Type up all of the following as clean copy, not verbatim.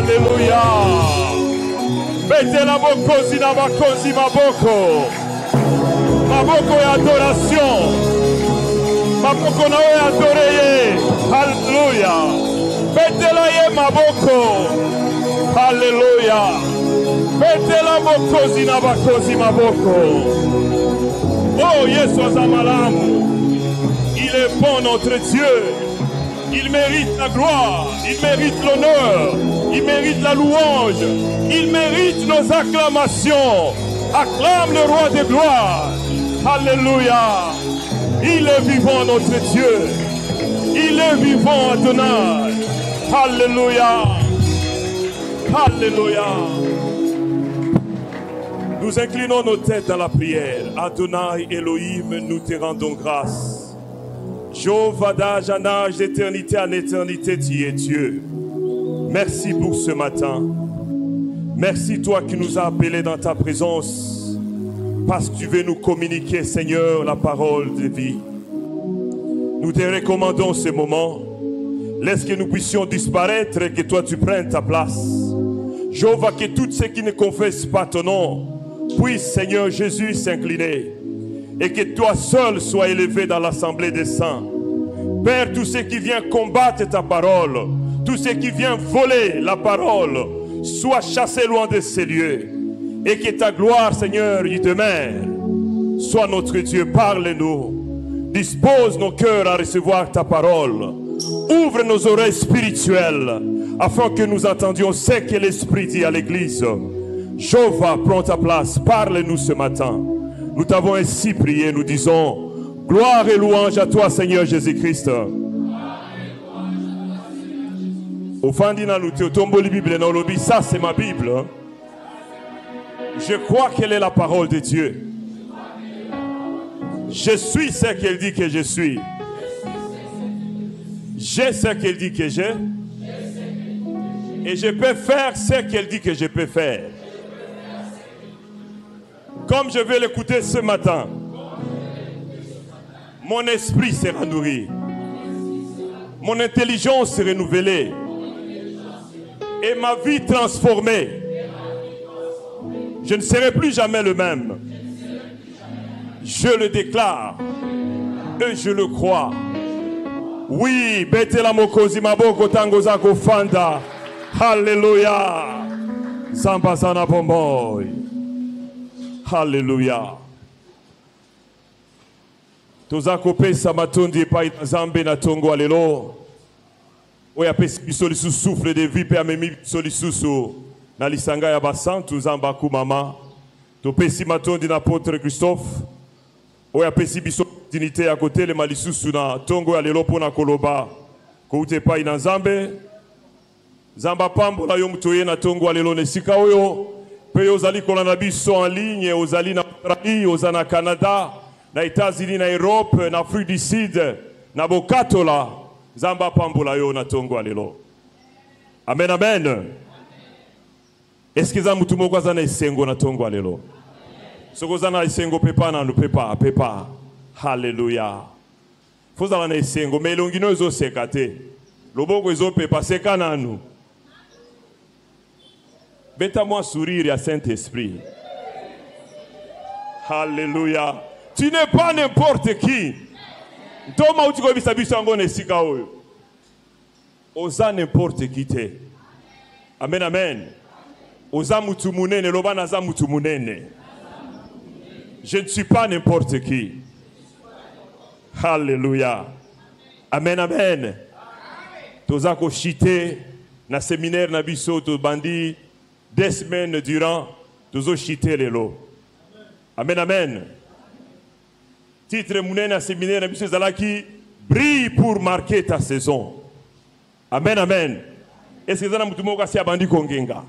Alléluia. Mettez la bokozi na bakozi maboko. Maboko et adoration. Maboko na et adoré. Alléluia. Mettez la ye maboko. Alléluia. Mettez la bokozi na bakozi maboko. Oh Yesu azamalamu. Il est bon notre Dieu. Il mérite la gloire, il mérite l'honneur, il mérite la louange, il mérite nos acclamations. Acclame le roi des gloires. Alléluia. Il est vivant notre Dieu. Il est vivant Adonai. Alléluia. Alléluia. Nous inclinons nos têtes à la prière. Adonai Elohim, nous te rendons grâce. Jéhovah d'âge en âge, d'éternité en éternité, tu es Dieu. Merci pour ce matin. Merci toi qui nous as appelés dans ta présence, parce que tu veux nous communiquer, Seigneur, la parole de vie. Nous te recommandons ce moment. Laisse que nous puissions disparaître et que toi tu prennes ta place. Jéhovah, que tous ceux qui ne confessent pas ton nom puissent, Seigneur Jésus, s'incliner. Et que toi seul sois élevé dans l'assemblée des saints. Père, tous ceux qui viennent combattre ta parole, tous ceux qui viennent voler la parole, soient chassés loin de ces lieux. Et que ta gloire, Seigneur, y demeure. Sois notre Dieu, parle-nous. Dispose nos cœurs à recevoir ta parole. Ouvre nos oreilles spirituelles, afin que nous entendions ce que l'Esprit dit à l'Église. Jéhovah, prends ta place, parle-nous ce matin. Nous t'avons ainsi prié, nous disons, gloire et louange à toi, Seigneur Jésus-Christ. Au fond de Bible, ça c'est ma Bible. Je crois qu'elle est la parole de Dieu. Je suis ce qu'elle dit que je suis. J'ai ce qu'elle dit que j'ai. Et je peux faire ce qu'elle dit que je peux faire. Comme je vais l'écouter ce matin, mon esprit sera nourri. Mon intelligence sera renouvelée. Et ma vie transformée. Je ne serai plus jamais le même. Je le déclare. Et je le crois. Oui, betela mokozi maboko tango zako fanda. Alléluia. Zambazana bomboy. Alléluia. Tozako pesa matondi epai Nzambe na tongo alelo. Oya pesi biso lisusu souffle de vie pe amemi biso lisusu na lisanga ya basantu Nzamba kumama. Topesi matondi na apôtre Christophe. Oya pesi biso dignité ya côté le malisusu na tongo alelo pona koloba. Ko ute epai na Nzambe. Nzamba pambola yo mutoye na tongo alelo nesika oyo. Pe ozali kolanda biso en ligne, ozali na Australie, ozali na Canada, na États-Unis, na Europe, na Afrique du Sud, na Bokatola, Zamba pambola yo na tongo alelo. Amen, amen. Est-ce que zamutu moko zana isengo na tongo alelo? Soko zana isengo pepa na pepa, pepa. Hallelujah. Fozala na isengo, mais longino ezo sekate. Loboko ezo pepa seka na nous. Bêta-moi sourire à Saint-Esprit. Alléluia. Tu n'es pas n'importe qui. Toma utiko bisabiso angone sika oyo. Oza n'importe qui te. Amen, amen. Oza mutu munene, lobana za mutu munene. Je ne suis pas n'importe qui. Alléluia. Amen, amen. Toza ko chite na séminaire na biso to bandi 2 semaines durant, tozo chité les lots. Amen, amen. Titre Mounena séminaire, M. Zalaki, brille pour marquer ta saison. Amen, amen. Est-ce que Zana Moutumo si abandi kongenga?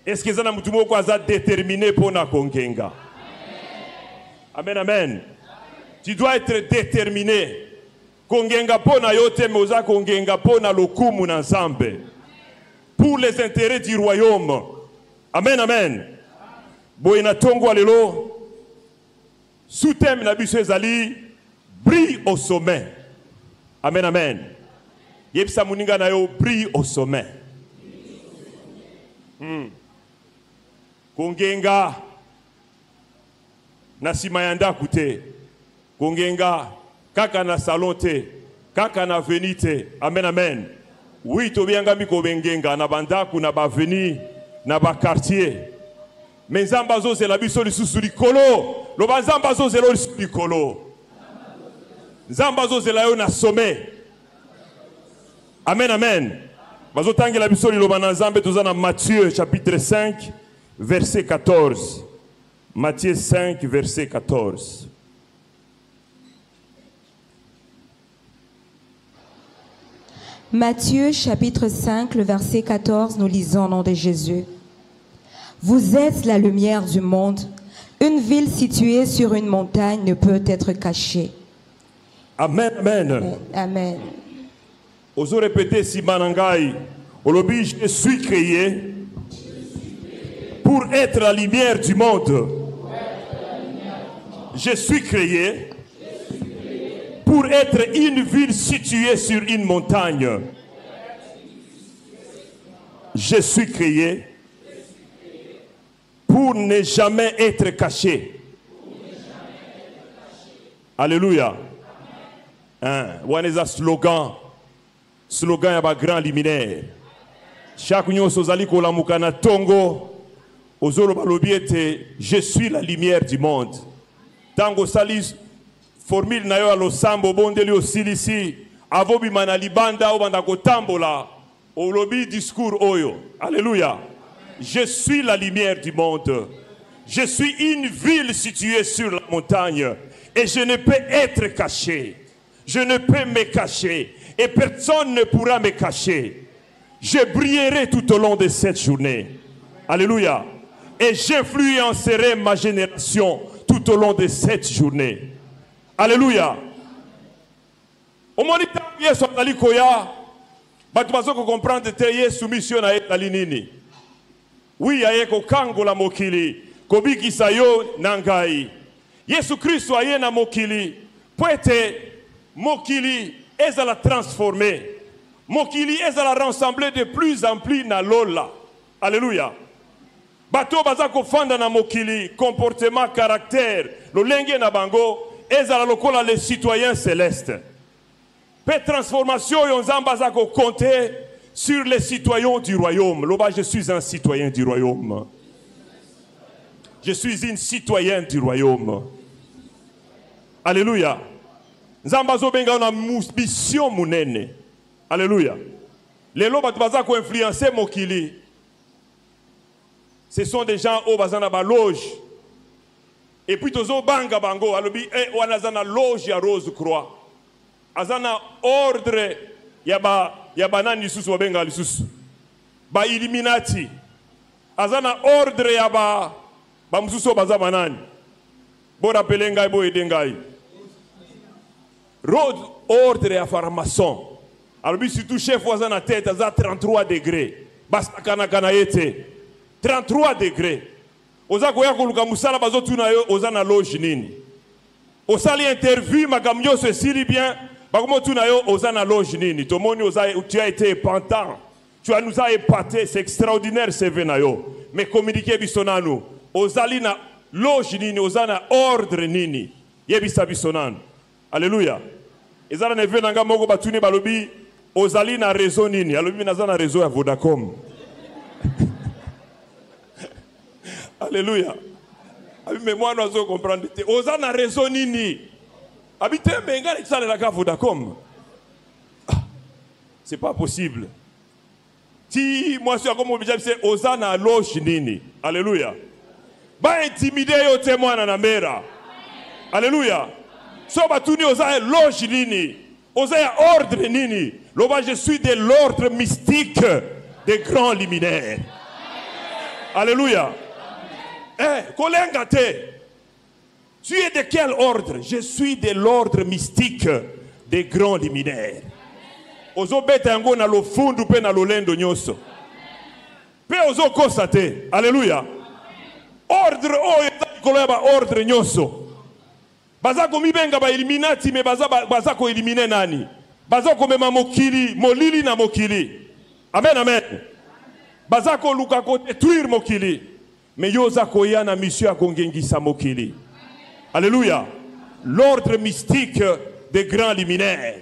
Est-ce que Zana Moutumo a déterminé pour na kongenga? Amen, amen. Tu dois être déterminé. Kongenga pona yote moza kongenga pona lokumu na Nzambe. Pour les intérêts du royaume. Amen, amen. Boyena tongo alelo. Sous-thème na biso ezali brille au sommet. Amen, amen. Yebisa muninga na yo brille au sommet. Kongenga na sima ya ndaku te. Kongenga kaka na salon te, kaka na avenue te. Amen, amen. Oui, tobianga miko bengenga na bandaku na baveni na ba quartier. Mais nzamba zo zela biso lisusu likolo. Lo banzamba zo zela lisusu likolo. Nzamba zo zela yo na sommet. Amen, amen. Bazo tangela biso liloba na nzambe tozana Matthieu chapitre 5 verset 14. Matthieu 5 verset 14. Matthieu chapitre 5, le verset 14, nous lisons au nom de Jésus. Vous êtes la lumière du monde. Une ville située sur une montagne ne peut être cachée. Amen, amen. Amen. Oso répéter si manangai. Olobi, je suis créé pour être la lumière du monde. Je suis créé pour être une ville située sur une montagne. Je suis créé pour ne jamais être caché. Alléluia. Waneza slogan. Slogan ya ba grand luminaire. Chaque nyonso zali ko lamuka na tongo. Ozolo balobi ete je suis la lumière du monde. Tango salis formule na yo alosambo bondeli osilisi avobi mana libanda obanda kotambola olobi discours oyo. Alléluia. Je suis la lumière du monde. Je suis une ville située sur la montagne et je ne peux être caché. Je ne peux me cacher et personne ne pourra me cacher. Je brillerai tout au long de cette journée. Alléluia. Et j'influencerai ma génération tout au long de cette journée. Alléluia. Au moment où Yesu azali koya, batu bazoko comprendre te Yesu mission na etali nini. Oui, aye ko kangola mokili, kobikisa yo nangai. Yesu Kristo aye na mokili, poete mokili ezala transformer. Mokili ezala rassembler de plus en plus na lola. Alléluia. Bato bazako fanda na mokili, comportement, caractère, lo lenge na bango. Ezala lokola les citoyens célestes. Pe transformation yonzamba zako compter sur les citoyens du royaume. Loba, je suis un citoyen du royaume. Je suis une citoyenne du royaume. Alléluia. Nzamba zo benga na mission munene. Alléluia. Les loba bazako influencer mokili. Ce sont des gens au bazana ba loge. Et puis tozo banga bango alobi wanazana loge ya Rose Croix. Azana ordre ya nani susu wabenga lisusu. Ba Illuminati. Azana ordre ya ba mususu baza banani. Bora pelenga bo edengai. Rose ordre ya farmason. Alobi surtout chef wazana tête aza 33 degrés. Basta kana yete. 33 degrés. Oza koya koluka musala bazotu na yo oza na loge nini. Osali interview makamyo se sili bien bakomo tu na yo oza na loge nini. Tomoni tu as été épantant. Tu as nous a épaté, c'est extraordinaire CV na yo. Mais communiquer bisonanu ozali na loge nini, oza na ordre nini. Yebisa bisonanu. Alléluia. Ezala neve nanga moko batuni balobi ozali na réseau nini. Alobi naza na réseau ya Vodacom. Alléluia. Mais moi, nous allons comprendre. Oza na raison nini. Habité menga l'exale la cave Vodacom. C'est pas possible. Si moi je suis comme obligé c'est oza na loge nini. Alléluia. Ba intimider yo témoin na mera. Alléluia. So batuni oza loge nini. Oza ordre nini. Loba je suis de l'ordre mystique des grands luminaires. Alléluia. Tu es de quel ordre? Je suis de l'ordre mystique des grands luminaires. Ozo beta yango na lo fundu pe na lo lendo nyoso. Pe ozo kosate. Alléluia. Ordre ba ordre nyoso. Bazako mibenga ba Illuminati me bazako eliminer nani? bazako mema mokili molili na mokili. Amen, amen. Bazako luka ko détruire mokili. Mais yoza koya na mission akongengisa mokili. Alléluia. L'ordre mystique des grands luminaires.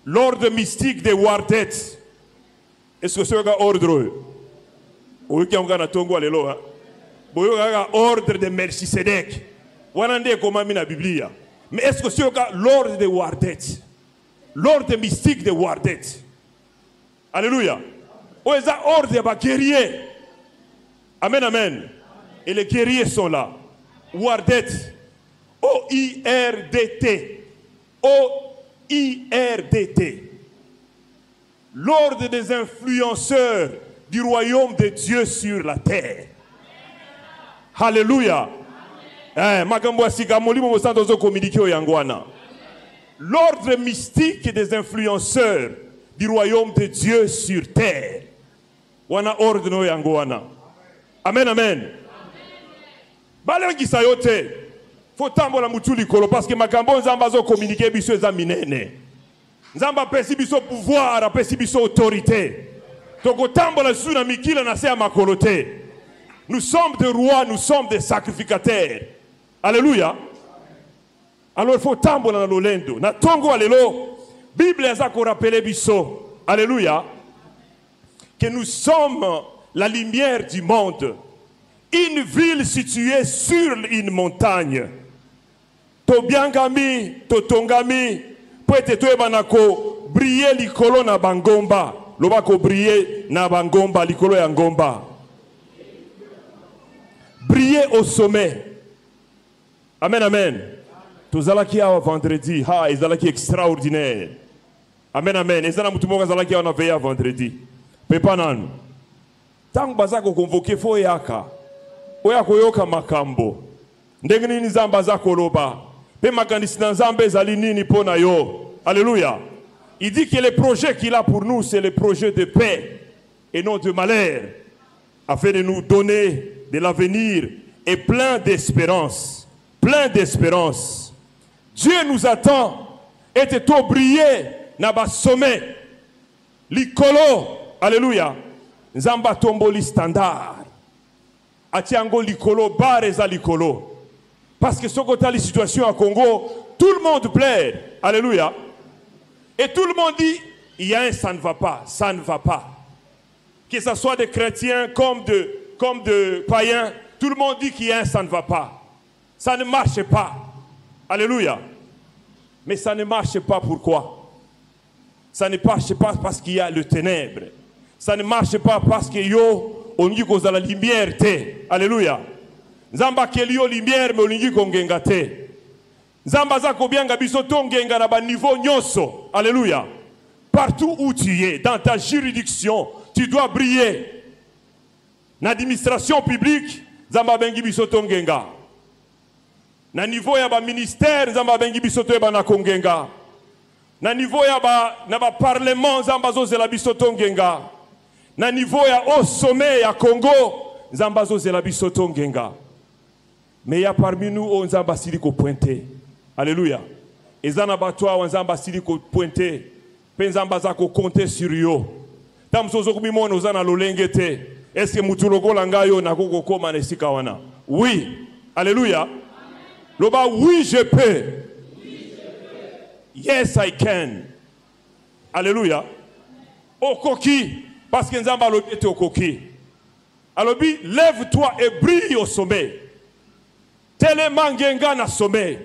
L'ordre mystique des Wardet. Est-ce que c'est un ordre? Oui, qui a tongo alléluia. Ordre de Melchisedec. Wanande comme dans la Bible. Mais est-ce que c'est l'ordre de Wardet? L'ordre mystique de Wardet. Alléluia. Ou est-ce ordre de guerrier? Amen, amen. Et les guerriers sont là. Wardet. O-I-R-D-T. O-I-R-D-T. L'ordre des influenceurs du royaume de Dieu sur la terre. Alléluia. L'ordre mystique des influenceurs du royaume de Dieu sur terre. Wana ordre no yangoana. Amen, amen. Balengi sayote. Faut tambola mutuli kolo parce que makambo nzamba zo communiquer biso eza minene. Nzamba pesi biso pouvoir, pesi biso autorité. Toko tambola su na mikila na se ya makolote. Nous sommes des rois, nous sommes des sacrificateurs. Alléluia. Alors il faut tambola na lolendo. Na tongo alelo. Bible eza ko rappeler biso. Alléluia. Que nous sommes la lumière du monde. Une ville située sur une montagne. Tobiangami, Totongami, poete toebanako briller likolo na bangomba. Lobako briller na bangomba, likolo ya ngomba. Briller au sommet. Amen, amen. Tozalaki awa vendredi. Ha, ezalaki extraordinaire. Amen, amen. Ezana mutumoka zalaki awa na veille vendredi. Pepananu. Tangu bazako convoqué fo yaka. Oya koyoka makambo. Ndenge nini zamba zako loba. Pe makanisi na nzambe ezali nini pona yo. Alléluia. Il dit que les projets qu'il a pour nous, c'est les projets de paix et non de malheur, afin de nous donner de l'avenir et plein d'espérance. Plein d'espérance. Dieu nous attend et te briller na ba sommet. Likolo. Alléluia. Nzamba tomboli standard. Atiango likolo, bareza likolo. Parce que ce côté la situation à Congo, tout le monde plaide. Alléluia. Et tout le monde dit, il y a un ça ne va pas, ça ne va pas. Que ce soit des chrétiens comme de païens, tout le monde dit qu'il y a un ça ne va pas. Ça ne marche pas. Alléluia. Mais ça ne marche pas pourquoi? Ça ne marche pas parce qu'il y a le ténèbre. Ça ne marche pas parce que yo on dit qu'on a la lumière te. Alléluia. Nzamba kelio lumière mais on dit qu'on genga te. Nzamba za kobianga biso tongenga na ba niveau nyonso. Alléluia. Partout où tu es, dans ta juridiction, tu dois briller. L'administration publique, nzamba bengi biso tongenga. Na niveau ya ba ministère, nzamba bengi biso to ba na kongenga. Na niveau ya ba parlement, nzamba zo zela biso tongenga. Na niveau ya au sommet ya Congo, nzamba zo zela biso tongenga. Mais il y a parmi nous on nzamba siliko pointé. Alléluia. Ezana batwa nzamba siliko pointé. Penzamba za ko compter sur yo. Tamsozo kumimona uzana lolengete. Est-ce que mutuloko langayo na koko koma nesika wana? Oui. Alléluia. Loba oui je peux. Yes I can. Alléluia. Okoki. Parce que nzamba lobete okoki. Alobi lève-toi et brille au sommet. Tellement ngenga na sommet.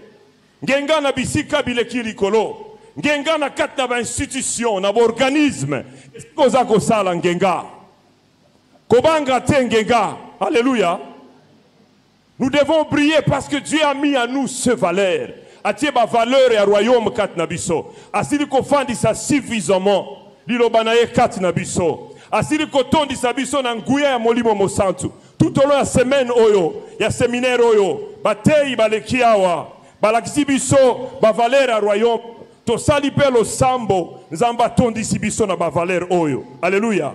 Ngenga na bisika bileki likolo. Ngenga na kati na institution na organisme. Koza ko sala ngenga. Kobanga te ngenga. Alléluia. Nous devons briller parce que Dieu a mis à nous ce valeur. Atie ba valeur et royaume kat na biso. Asili ko fandi sa suffisamment. Lilobana ye kat na biso. Asili ko tondi sa biso na nguya ya molimo mosantu. Tout au long ya semaine oyo, ya séminaire oyo, batei baleki awa, balakisi biso ba valeur ya royaume. To sali pe lo sambo, nzamba tondi si biso na ba valeur oyo. Alléluia.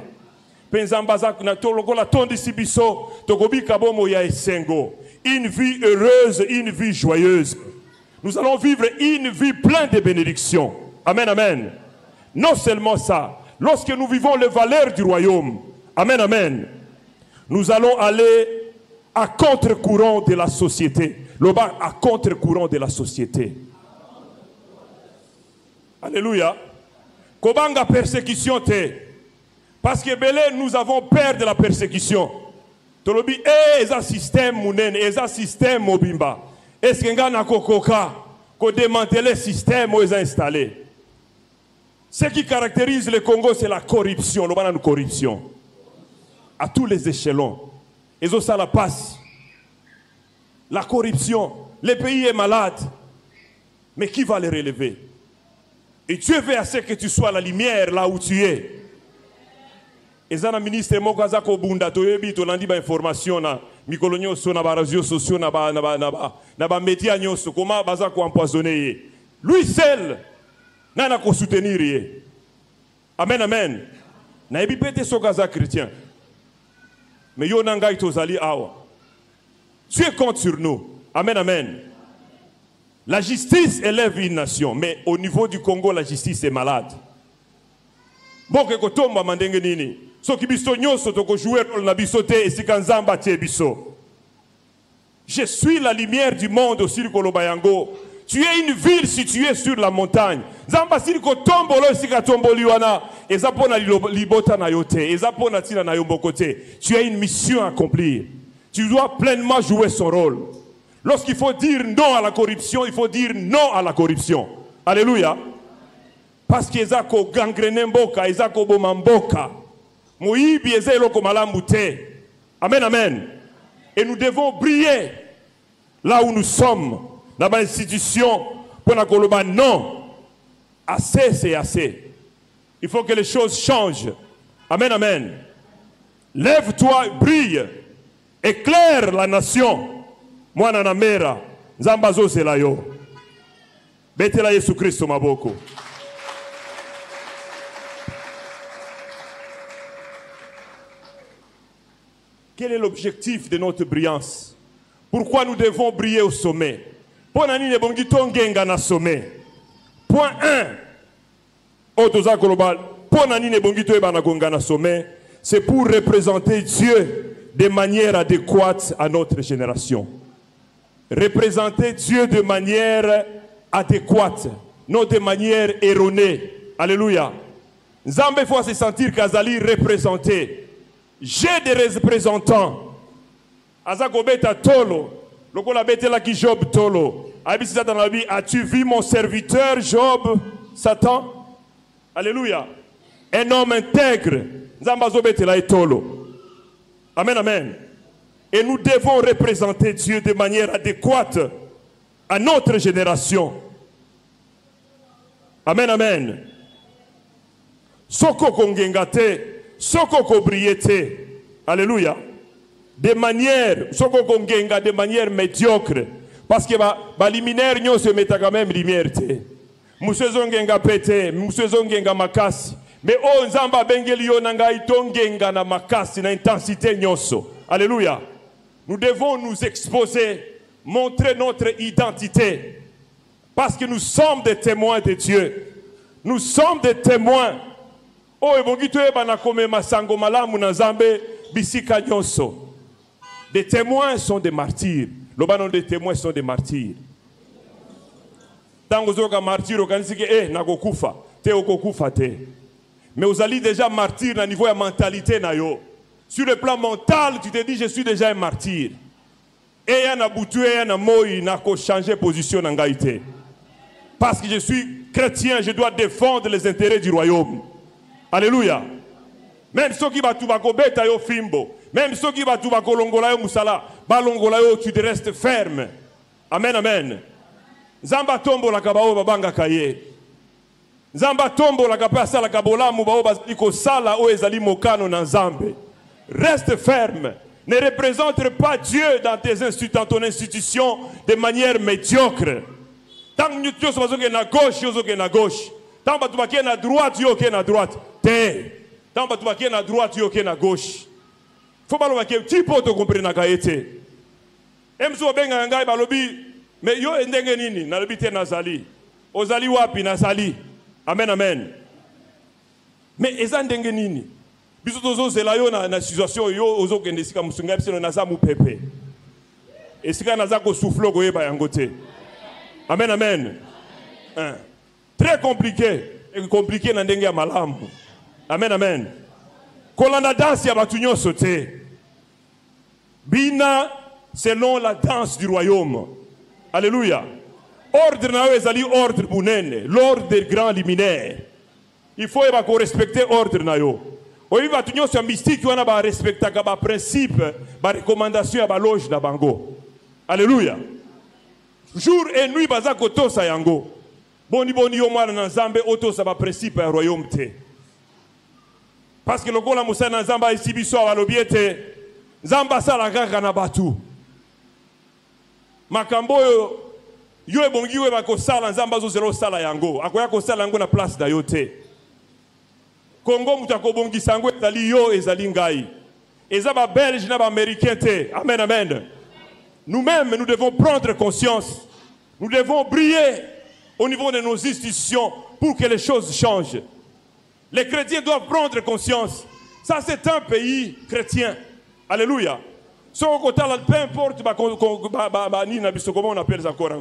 Penzamba za na to lokola tondi si biso, to kobika bomo ya esengo. Une vie heureuse, une vie joyeuse. Nous allons vivre une vie pleine de bénédictions. Amen, amen. Non seulement ça, lorsque nous vivons les valeurs du royaume, amen, amen, nous allons aller à contre-courant de la société. Le bas à contre-courant de la société. Alléluia. Kobanga persécution te. Parce que belé, nous avons peur de la persécution. Tolobi, eza système mounen, eza système mobimba. Est-ce que nga na kokoka ko démanteler le système où ils ont installé? Ce qui caractérise le Congo, c'est la corruption. Le banane corruption. À tous les échelons. Ils ont ça la passe. La corruption. Le pays est malade. Mais qui va les relever? Et Dieu veut à ce que tu sois la lumière là où tu es. Et ça, le ministre Mokaza Kobunda, tu as dit ba information na mikolonyo so na ba radio sociaux na ba médias nyoso comment baza ko empoisonner. Lui seul n'a ko soutenir. Amen, amen. Na ebi pete so kaza chrétien. Mais yo nanga itozali awa. Dieu compte sur nous. Amen, amen. La justice élève une nation, mais au niveau du Congo, la justice est malade. Bon, que kotomba mandenge nini. So ki biso nyoso toko jouer rôle na biso te esikanzamba tie biso. Je suis la lumière du monde au Sirikolo Bayango. Tu es une ville située sur la montagne. Zamba Siriko tombolo esika tomboliwana. Ezapona libota na yote. Ezapona tina na yombokote. Tu as une mission à accomplir. Tu dois pleinement jouer son rôle. Lorsqu'il faut dire non à la corruption, il faut dire non à la corruption. Alléluia. Parce qu'ils ont gangrené mboka, ils ont boma mboka. Moïbi ezelo malamu te. Amen, amen. Et nous devons briller là où nous sommes, dans l'institution, pour nous dire non. Assez, c'est assez. Il faut que les choses changent. Amen, amen. Lève-toi, brille, éclaire la nation. Moi, Nanamera, Zambazo Selayo. Betela Yesu Christo Maboko. Quel est l'objectif de notre brillance? Pourquoi nous devons briller au sommet? Point 1. C'est pour représenter Dieu de manière adéquate à notre génération. Représenter Dieu de manière adéquate, non de manière erronée. Alléluia. Nzambe faut se sentir qu'Azali représenté. J'ai des représentants. Azakobeta Tolo. Lokola betela ki Job Tolo. As-tu vu mon serviteur Job, Satan? Alléluia. Un homme intègre. Nzambazo betela et Tolo. Amen, amen. Et nous devons représenter Dieu de manière adéquate à notre génération. Amen, amen. Soko kongengate. Soko kobriete, alléluia, de manière, soko kongenga de manière médiocre, parce que ba liminaire nyo se meta quand même lumière te. Musezongenga pete, musezongenga makasi, mais o nzamba bengeli yo nanga itongenga na makasi na intensité nyoso. Alléluia. Nous devons nous exposer, montrer notre identité, parce que nous sommes des témoins de Dieu. Nous sommes des témoins. Oh, des témoins sont des martyrs. Le banon des témoins sont des martyrs. Tant que vous êtes martyr, vous allez dire, nagokufa, te okokufa te. Mais vous allez déjà martyr au niveau de la mentalité. Sur le plan mental, tu te dis, je suis déjà un martyr. Et il y a un boutu, il y a un mot, il n'a qu'à changer de position en gaïté. Parce que je suis chrétien, je dois défendre les intérêts du royaume. Alléluia. Même ceux qui battent beta yo fimbo, même ceux qui battent longola yo musala, balongola yo tu te restes ferme. Amen, amen. Zamba tombo la kabao babanga kaye. Zamba tombo la kapasa la kabola mubao baziko sala o ezali mokano na nzambe. Reste ferme. Ne représente pas Dieu dans ton institution de manière médiocre. Tant que tu es à gauche, tu es à gauche. Tant que tu es à droite, tu es à droite. Tant que tu es à droite, tu es à gauche. Il faut que tu comprennes. Emso benga ngai balobi Mais yo ndenge nini nalobi te nazali. Ozali wapi nazali. Amen amen. Mais eza ndenge nini? Biso tozozela yo na situation yo ozokende sika musunga biso naza mu pepe. Esika naza ko souffle ko yeba yango te. Amen amen. Très compliqué et compliqué na ndenge ya malamu. Amen amen. Kolanda danse ya batu nyonso te. Bina selon la danse du royaume. Alléluia. Ordre na yo ezali ordre bunene, l'ordre des grands luminaires. Il faut respecter l'ordre na yo. Oyi batu nyonso ya mystique wana ba respectaka ba principe, ba recommandation ya ba loge na bango. Alléluia. Jour et nuit baza kotosa yango. Boni yo mwana na Nzambe otosa ba principe ya royaume te. Parce que lokola musa na Nzamba isi biso balobi ete Nzamba sala kaka na batu. Makambo yo ebongi we bakosala Nzamba zo zelo sala yango. Akoya kosala yango na place da yo te. Congo mutakobongisa yango ezali yo ezali ngai. Eza ba Belge na ba Américain te. Amen amen. Nous-mêmes nous devons prendre conscience. Nous devons briller au niveau de nos institutions pour que les choses changent. Les chrétiens doivent prendre conscience. Ça c'est un pays chrétien. Alléluia. Peu importe comment on appelle ça encore.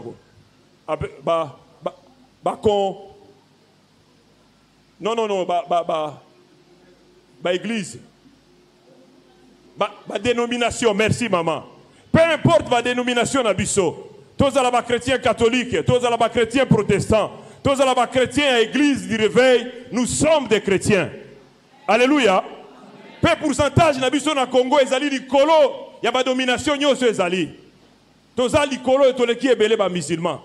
Non, église. Dénomination, merci maman. Peu importe la dénomination nabiso. Tous à la chrétien catholique, tous à la chrétien protestant, tous à la chrétien à église du réveil, nous sommes des chrétiens. Alléluia. Peu pourcentage nabiso na Congo ezali likolo, ya ba domination nyoso ezali. Tous à likolo et tous les qui ebele ba musulmans.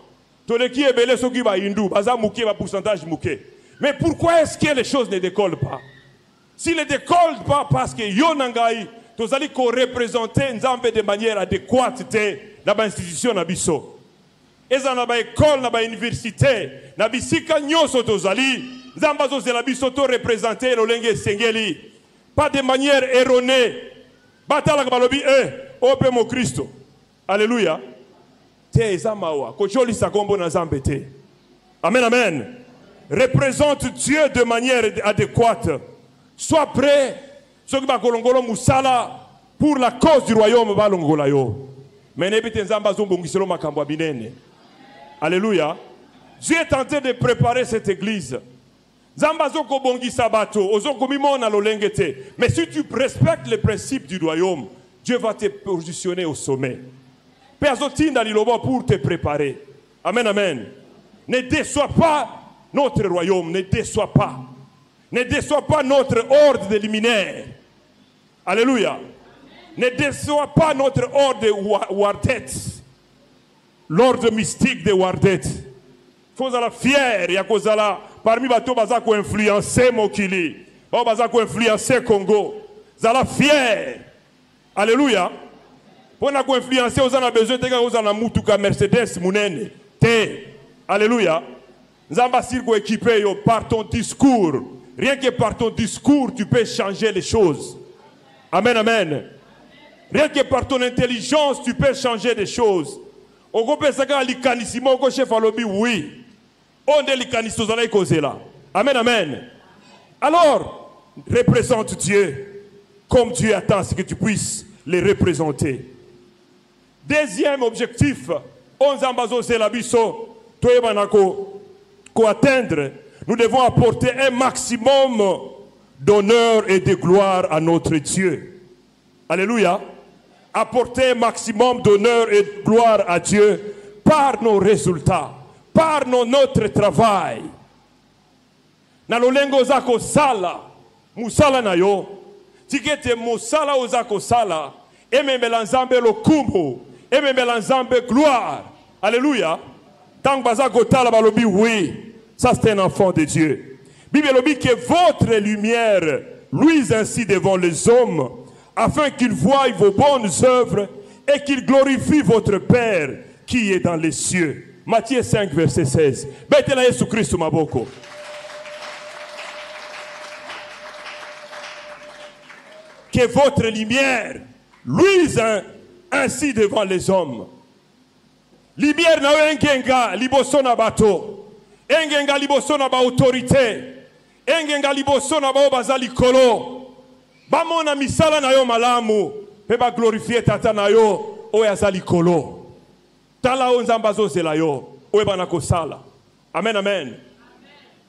Tous les qui ebele soki ba hindou, baza mouké ba pourcentage mouké. Mais pourquoi est-ce que les choses ne décollent pas? S'ils ne décollent pas parce que Yonangaï, tous allez représenter Nzambe de manière adéquate dans l'institution nabiso. Et dans la école, dans l'université, dans bisika nyoso tozali, Nzamba zo la biso to représenter l'olenge sengeli, pas de manière erronée. Batala kabalobi ope mo Christo. Alléluia. Te ezamawa, ko joli sakombo na Nzambe te. Amen amen. Représente Dieu de manière adéquate. Sois prêt, ce qui va kolongolo musala pour la cause du royaume va longola yo. Mais n'ébite nzamba zombongiselo makambo binene. Alléluia. Dieu est en train de préparer cette église. Nzamba zoko bongisa bato, ozoko mimona lolengete. Mais si tu respectes les principes du royaume, Dieu va te positionner au sommet. Père Zotinda lilobo pour te préparer. Amen amen. Ne déçois pas notre royaume, ne déçoit pas. Ne déçoit pas notre ordre de luminaire. Alléluia. Ne déçoit pas notre ordre de Wardet. L'ordre mystique de Wardet. Faut la fier, ya kozala parmi bato bazako influencer Mokili. Ba bazako influencer Congo. Zala fier. Alléluia. Pour na ko influencer aux ana besoin de aux ana mutuka Mercedes munene. Te. Alléluia. Nzamba sirko équipé yo par ton discours. Rien que par ton discours, tu peux changer les choses. Amen, amen. Rien que par ton intelligence, tu peux changer les choses. Oui. Amen, amen. Alors, représente Dieu comme Dieu attend ce que tu puisses les représenter. Deuxième objectif, atteindre. Nous devons apporter un maximum d'honneur et de gloire à notre Dieu. Alléluia. Apporter un maximum d'honneur et de gloire à Dieu par nos résultats, par notre travail. Nalolengo zako sala, musala na yo, tikete musala ozako sala, ememela nzambe lokumu, ememela nzambe gloire. Alléluia. Tant bazako tala balobi oui. Ça, c'est un enfant de Dieu. Bible dit que votre lumière luise ainsi devant les hommes, afin qu'ils voient vos bonnes œuvres et qu'ils glorifient votre Père qui est dans les cieux. Matthieu 5, verset 16. Betela Yesu Christ maboko. Que votre lumière luise ainsi devant les hommes. Lumière na yo engenga liboso na bato. Engenga liboso na ba autorité. Engenga liboso na ba baza likolo. Bamona misala na yo malamu. Pe ba glorifier tata na yo oyo aza likolo. Tala o nzambe azozela yo oyo bana kosala. Amen, amen.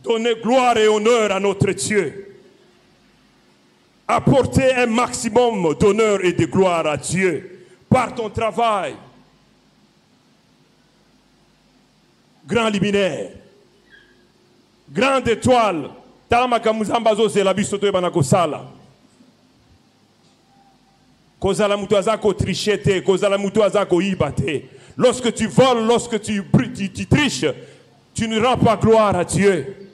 Donnez gloire et honneur à notre Dieu. Apportez un maximum d'honneur et de gloire à Dieu par ton travail. Grand luminaire, grande étoile, talamaka muzamba zo zela biso to ebana kosala. Kozala mutu azako trichete, kozala mutu azako ibate. Lorsque tu voles, lorsque tu triches, tu ne rends pas gloire à Dieu.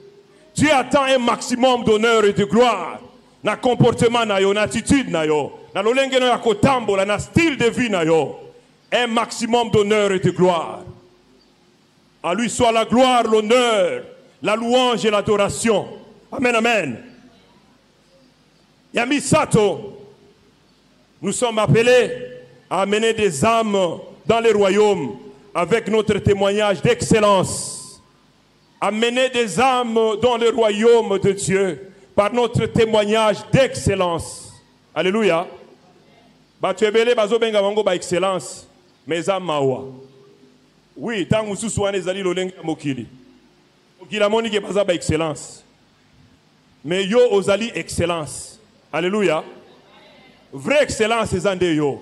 Dieu attend un maximum d'honneur et de gloire. Na comportement na yo, na attitude na yo, na lolenge na kotambola, na style de vie na yo. Un maximum d'honneur et de gloire. À lui soit la gloire, l'honneur, la louange et l'adoration. Amen, amen. Yami Sato, nous sommes appelés à amener des âmes dans les royaumes avec notre témoignage d'excellence. Amener des âmes dans le royaume de Dieu par notre témoignage d'excellence. Alléluia. Batuebele bazobenga wango ba excellence, mes âmes mawa. Oui, tant que vous êtes allé l'oleng mokili. Mokila moni ke baza ba excellence. Mais yo ozali excellence. Alléluia. Vraie excellence ezande yo.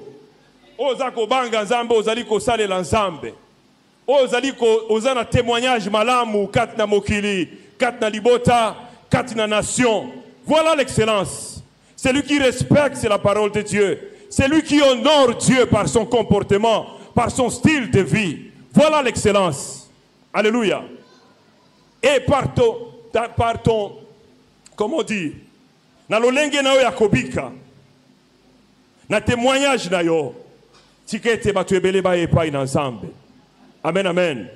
Ozako banga nzambe ozali ko salela nzambe. Ozali ko ozana témoignage malamu kat na mokili, kat na libota, kat na nation. Voilà l'excellence. Celui qui respecte c'est la parole de Dieu. C'est lui qui honore Dieu par son comportement, par son style de vie. Voilà l'excellence. Alléluia. Et par ton, comment dire, na lolenge na yo yakobika, na témoignage na yo, tikete batu ebele ba epai na nzambe. Amen, amen.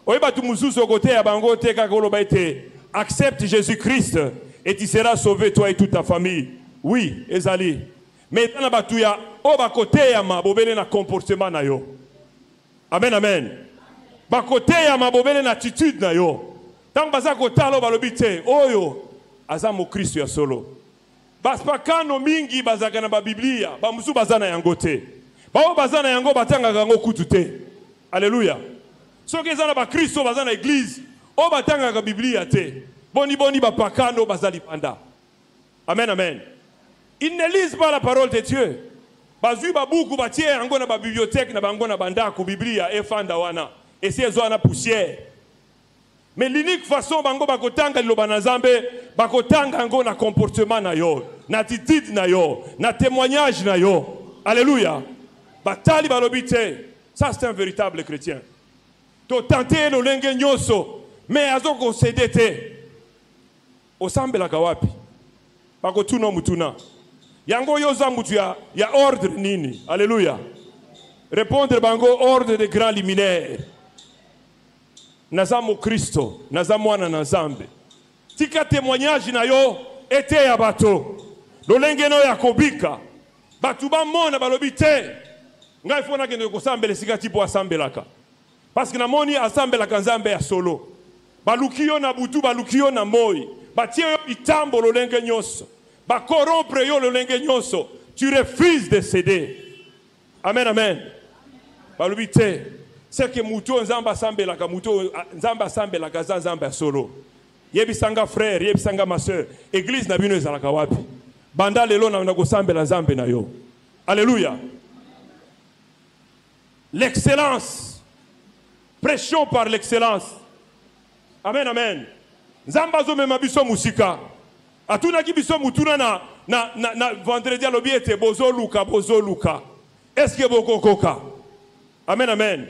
Oye batu muzuzu kote ya bango te kakolo ba ete, accepte Jésus-Christ et tu seras sauvé toi et toute ta famille. Oui, ezali. Mais dans la batu ya, o ba kote ya ma bobele na comportement na yo. Amen, amen. Ba kote ya ma bobele na attitude na yo. Tant baza kotalo balobi te, oyo aza mo Kristo ya solo. Baspakano mingi bazaka na ba Biblia, ba musu bazana yango te. Ba o bazana yango batanga yango kutu te. Alléluia. Soki ezana ba Kristo bazana église, o batanga ka Biblia te. Boni boni ba pakano bazali panda. Amen, amen. Ils ne lisent pas la parole de Dieu. Bazui babuku batie yango na ba bibliothèque na bango na bandako Biblia e fanda wana. Et c'est zona poussière. Mais l'unique façon bango bakotanga liloba na Nzambe, bakotanga ngo na comportement na yo, na attitude na yo, na témoignage na yo. Alléluia. Batali balobite, ça c'est un véritable chrétien. To tenter lo lenge nyoso, mais azoko cédete. Osambela kawapi. Bakotuna mutuna. Yango yoza mutu ya ordre nini. Alléluia. Répondre bango ordre de grand luminaire. Nazamo Kristo, nazamo na Nzambe. Tika témoignage na yo ete ya bato. Lolenge no ya kobika. Batu ba mona balobi te. Ngai fona kende ko sambela sika tipo asambelaka. Parce que na moni asambelaka Nzambe ya solo. Balukiyo na butu, balukiyo na moi. Batie yo itambo lolenge nyoso. Ba corrompre yo lolenge nyoso. Tu refuses de céder. Amen, amen. Balobi te. C'est que muto nzamba sambelaka muto nzamba sambelaka nzamba solo. Yebisanga frère, yebisanga ma sœur. Église na bino ezalaka wapi? Banda lelo na ko sambela nzambe na yo. Alléluia. L'excellence. Prêchons par l'excellence. Amen, amen. Nzamba zo mema biso musika. Atuna ki biso mutuna na vendredi à l'obiete bozo luka. Est-ce que boko koka? Amen, amen.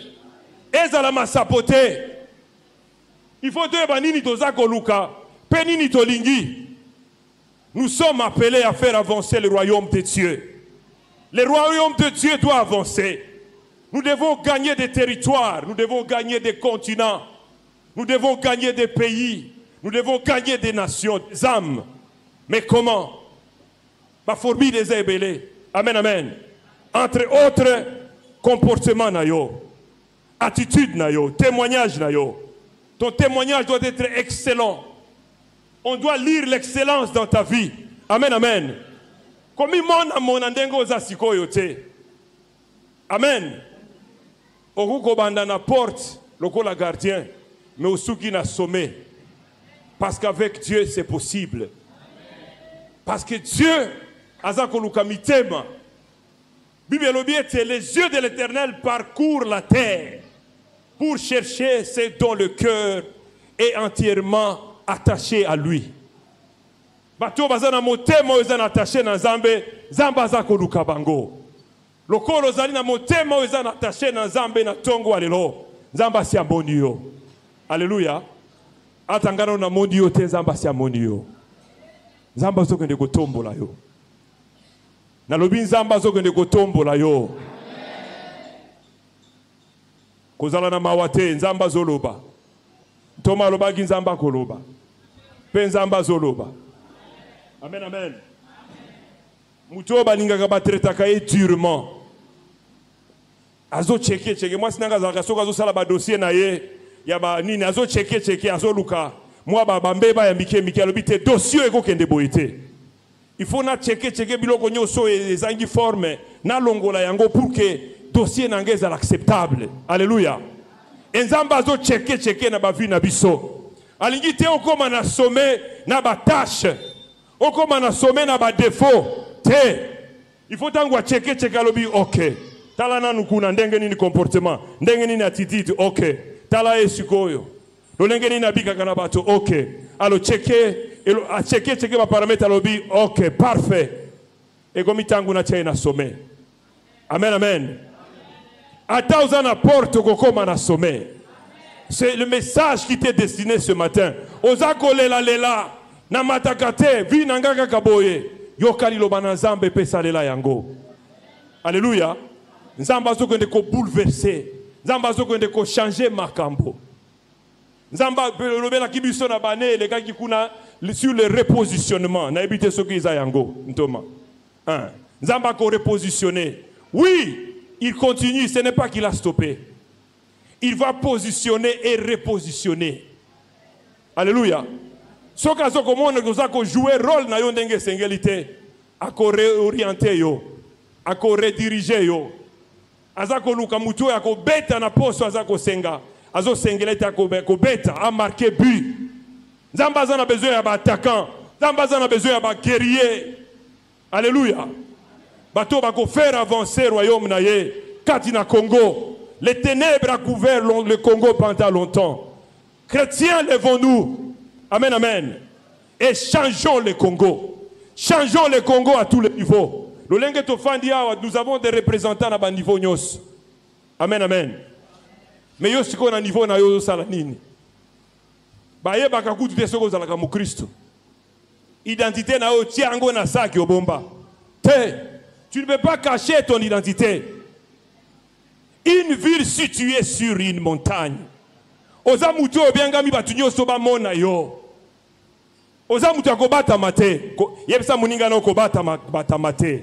Ezala masapote. Il faut te banini tozako luka, penini tolingi. Nous sommes appelés à faire avancer le royaume de Dieu. Le royaume de Dieu doit avancer. Nous devons gagner des territoires, nous devons gagner des continents, nous devons gagner des pays, nous devons gagner des nations, des âmes. Mais comment? Ma fourmi des ébélés. Amen, amen. Entre autres comportements na yo. attitude na yo, témoignage na yo. Ton témoignage doit être excellent. On doit lire l'excellence dans ta vie. Amen, amen. Comme mon andengo za sikoyo te. Amen. Okuko banda na porte, loko la gardien, mais osuki na sommet. Parce qu'avec Dieu c'est possible. Parce que Dieu azakoluka mitema. Bible lobiete, les yeux de l'Éternel parcourent la terre pour chercher ce dont le cœur est entièrement attaché à lui. Bato bazana motema ozana attaché na Nzambe, Nzambe azakoluka bango. Lokolo zali na motema ozana attaché na Nzambe na tongo alelo, Nzambe si amoni yo. Alléluia. Atangana na moni yo te Nzambe si amoni yo. Nzambe azokende kotombola yo. Na lobi Nzambe azokende kotombola yo. Kozala na mawate Nzambe azoloba. Toma loba ki Nzambe akoloba. Pe Nzambe azoloba. Amen, amen. Muto balingaka batretaka ye durement. Azo cheke moi sinanga zaka soka zo sala ba dossier na ye ya ba nini azo cheke azo luka. Moi ba mbeba ya mike alobi te dossier eko kende boite. Il faut na cheke biloko nyoso ezangi forme na longola yango pour que dossier nangeza l'acceptable. Alléluia. Enzamba zo cheke na ba vie na biso. Alingi te okoma na sommet na ba tâche. Okoma na sommet na ba défaut. Te. Il faut tangwa cheke alobi OK. Tala na nukuna ndenge nini comportement, ndenge nini attitude OK. Tala esikoyo. Lolenge nini abika kana bato OK. Alors cheke ba paramètre alobi OK, parfait. Et comme tangu na chai na sommet. Amen, amen. Ata uzana porte kokoma na sommet. C'est le message qui t'est destiné ce matin. Ozako lela na matakate vi nangaka kaboye. Yokali lo bana Nzambe pesa lela yango. Alléluia. Nzambe azokende ko bouleverser. Nzambe azokende ko changer makambo. Nzambe lobela kibiso na bane le kaki kuna sur le repositionnement. Na ebite soki za yango ntoma. Nzambe ko repositionner. Oui, il continue, ce n'est pas qu'il a stoppé. Il va positionner et repositionner. Alléluia. Soka soko mona kozako jouer rôle na yo ndenge sengelité. Ako réorienter yo. Ako rediriger yo. Azako luka mutu ya ko beta na poso azako senga. Azo sengelete ko beta a marqué but. Nzamba a besoin ya ba attaquant. Nzamba a besoin ya ba guerrier. Alléluia. Bato bako faire avancer royaume na ye. Kati na Congo. Les ténèbres a couvert le Congo pendant longtemps. Chrétiens, levons-nous. Amen, amen. Et changeons le Congo. Changeons le Congo à tous les niveaux. Nous avons des représentants à niveau nyos. Amen, amen. Mais yo siko na niveau na yo sala nini. Ba ye bakakutu te soko zala ka mu Kristo. Identité na yo tiango na saki obomba. Tu ne peux pas cacher ton identité. Une ville située sur une montagne. Oza mutu obiangami batunyo soba mona yo. Oza mutu akobata mate. Yebisa muninga no kobata bata mate.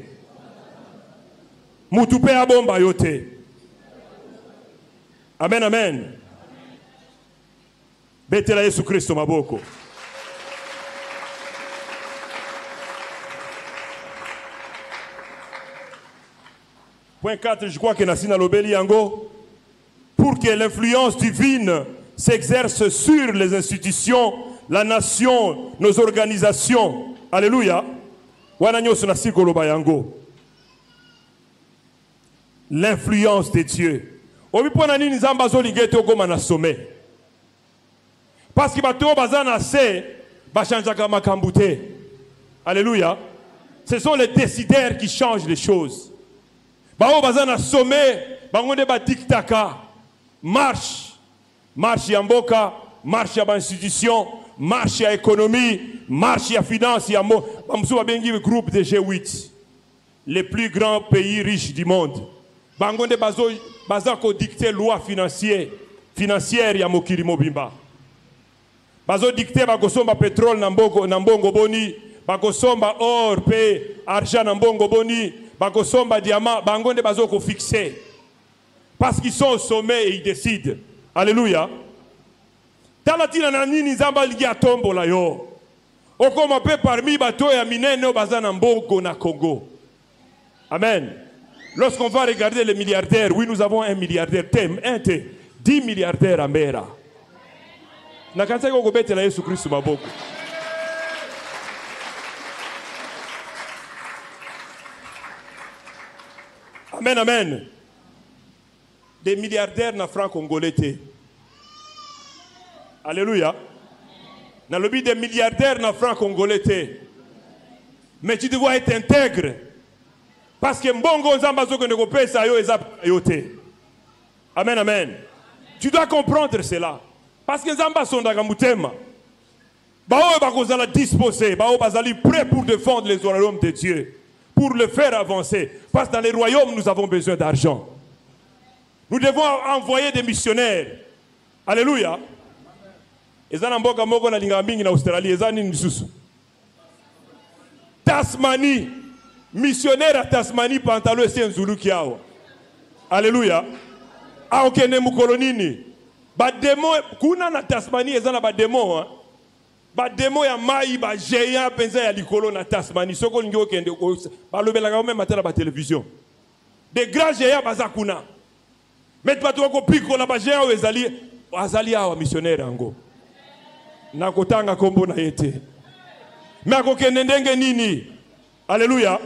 Mutu pe abomba yote. Amen, amen. Betela Yesu Kristo maboko. Point 4, je crois que Nassina Lobeli Yango, pour que l'influence divine s'exerce sur les institutions, la nation, nos organisations. Alléluia. L'influence de Dieu. Parce que alléluia. Ce sont les décideurs qui changent les choses. Bao bazana sommet, bangonde ba diktaka, marche ya mboka, marche ya institution, marche ya économie, marche ya finance ya mo, bamsuba bengi groupe de G8, les plus grands pays riches du monde. Bangonde bazako dicter loi financière ya mokili mobimba. Bazo dicter bakosomba pétrole na mbongo boni, bakosomba or pe argent na mbongo boni. Bakosomba diamant bangonde bazoko fixé Parce qu'ils sont au sommet et ils décident. Alléluia. Talatina nanini nzamba ligia tombo la yo. Okoma pe parmi bato ya minene bazana mboko na Congo. Amen. Lorsqu'on va regarder les milliardaires, oui, nous avons un milliardaire, 10 milliardaires à Mera. Na kanisa ko betela Yesu Kristo maboko. Amen, amen. Des milliardaires na franc congolais. Alléluia. Dans le but des milliardaires na franc congolais. Mais tu dois être intègre. Parce que mbongo nzamba zoko ne kopesa yo ezap yote. Amen, amen. Tu dois comprendre cela. Parce que nzamba sondaka mutema. Bao bakozala disposé, bao bazali prêt pour défendre les royaumes de Dieu, pour le faire avancer. Parce que dans les royaumes, nous avons besoin d'argent. Nous devons envoyer des missionnaires. Alléluia. Ezana mboka moko na linga mingi na Australie, ezani nisusu. Tasmanie, missionnaire à Tasmanie, pantalon c'est un Zulu kiao. Alléluia. A okene mukolonini. Ba démon kuna na Tasmanie ezana ba démon hein. Ba démon ya mai ba géant penza ya likolo na Tasmanie soko lingi okende ba lobelaka même matela ba télévision. Des grands géants baza kuna. Mais tu vas piko la ba géant ezali azali awa missionnaire ango. Na kotanga kombo na yete. Mais akokende ndenge nini? Alléluia.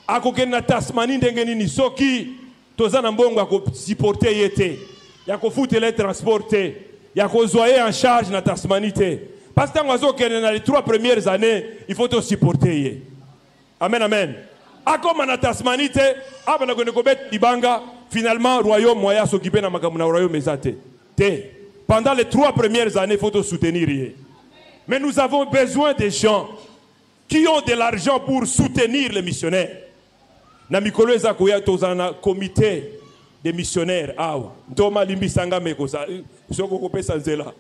Akokende na Tasmanie ndenge nini soki tozana mbongo ako supporter yete. Il y a qu'on fout les transporter, il y a qu'on soit en charge dans la Tasmanie. Parce que dans les 3 premières années, il faut te supporter. Amen, amen. A comme dans la Tasmanie, finalement, le royaume moyen s'occuper de la royaume Mesate. Pendant les 3 premières années, il faut te soutenir. Mais nous avons besoin des gens qui ont de l'argent pour soutenir les missionnaires. Dans le comité des missionnaires. Ndoma limbi sanga meko sa soko kopesa nzela.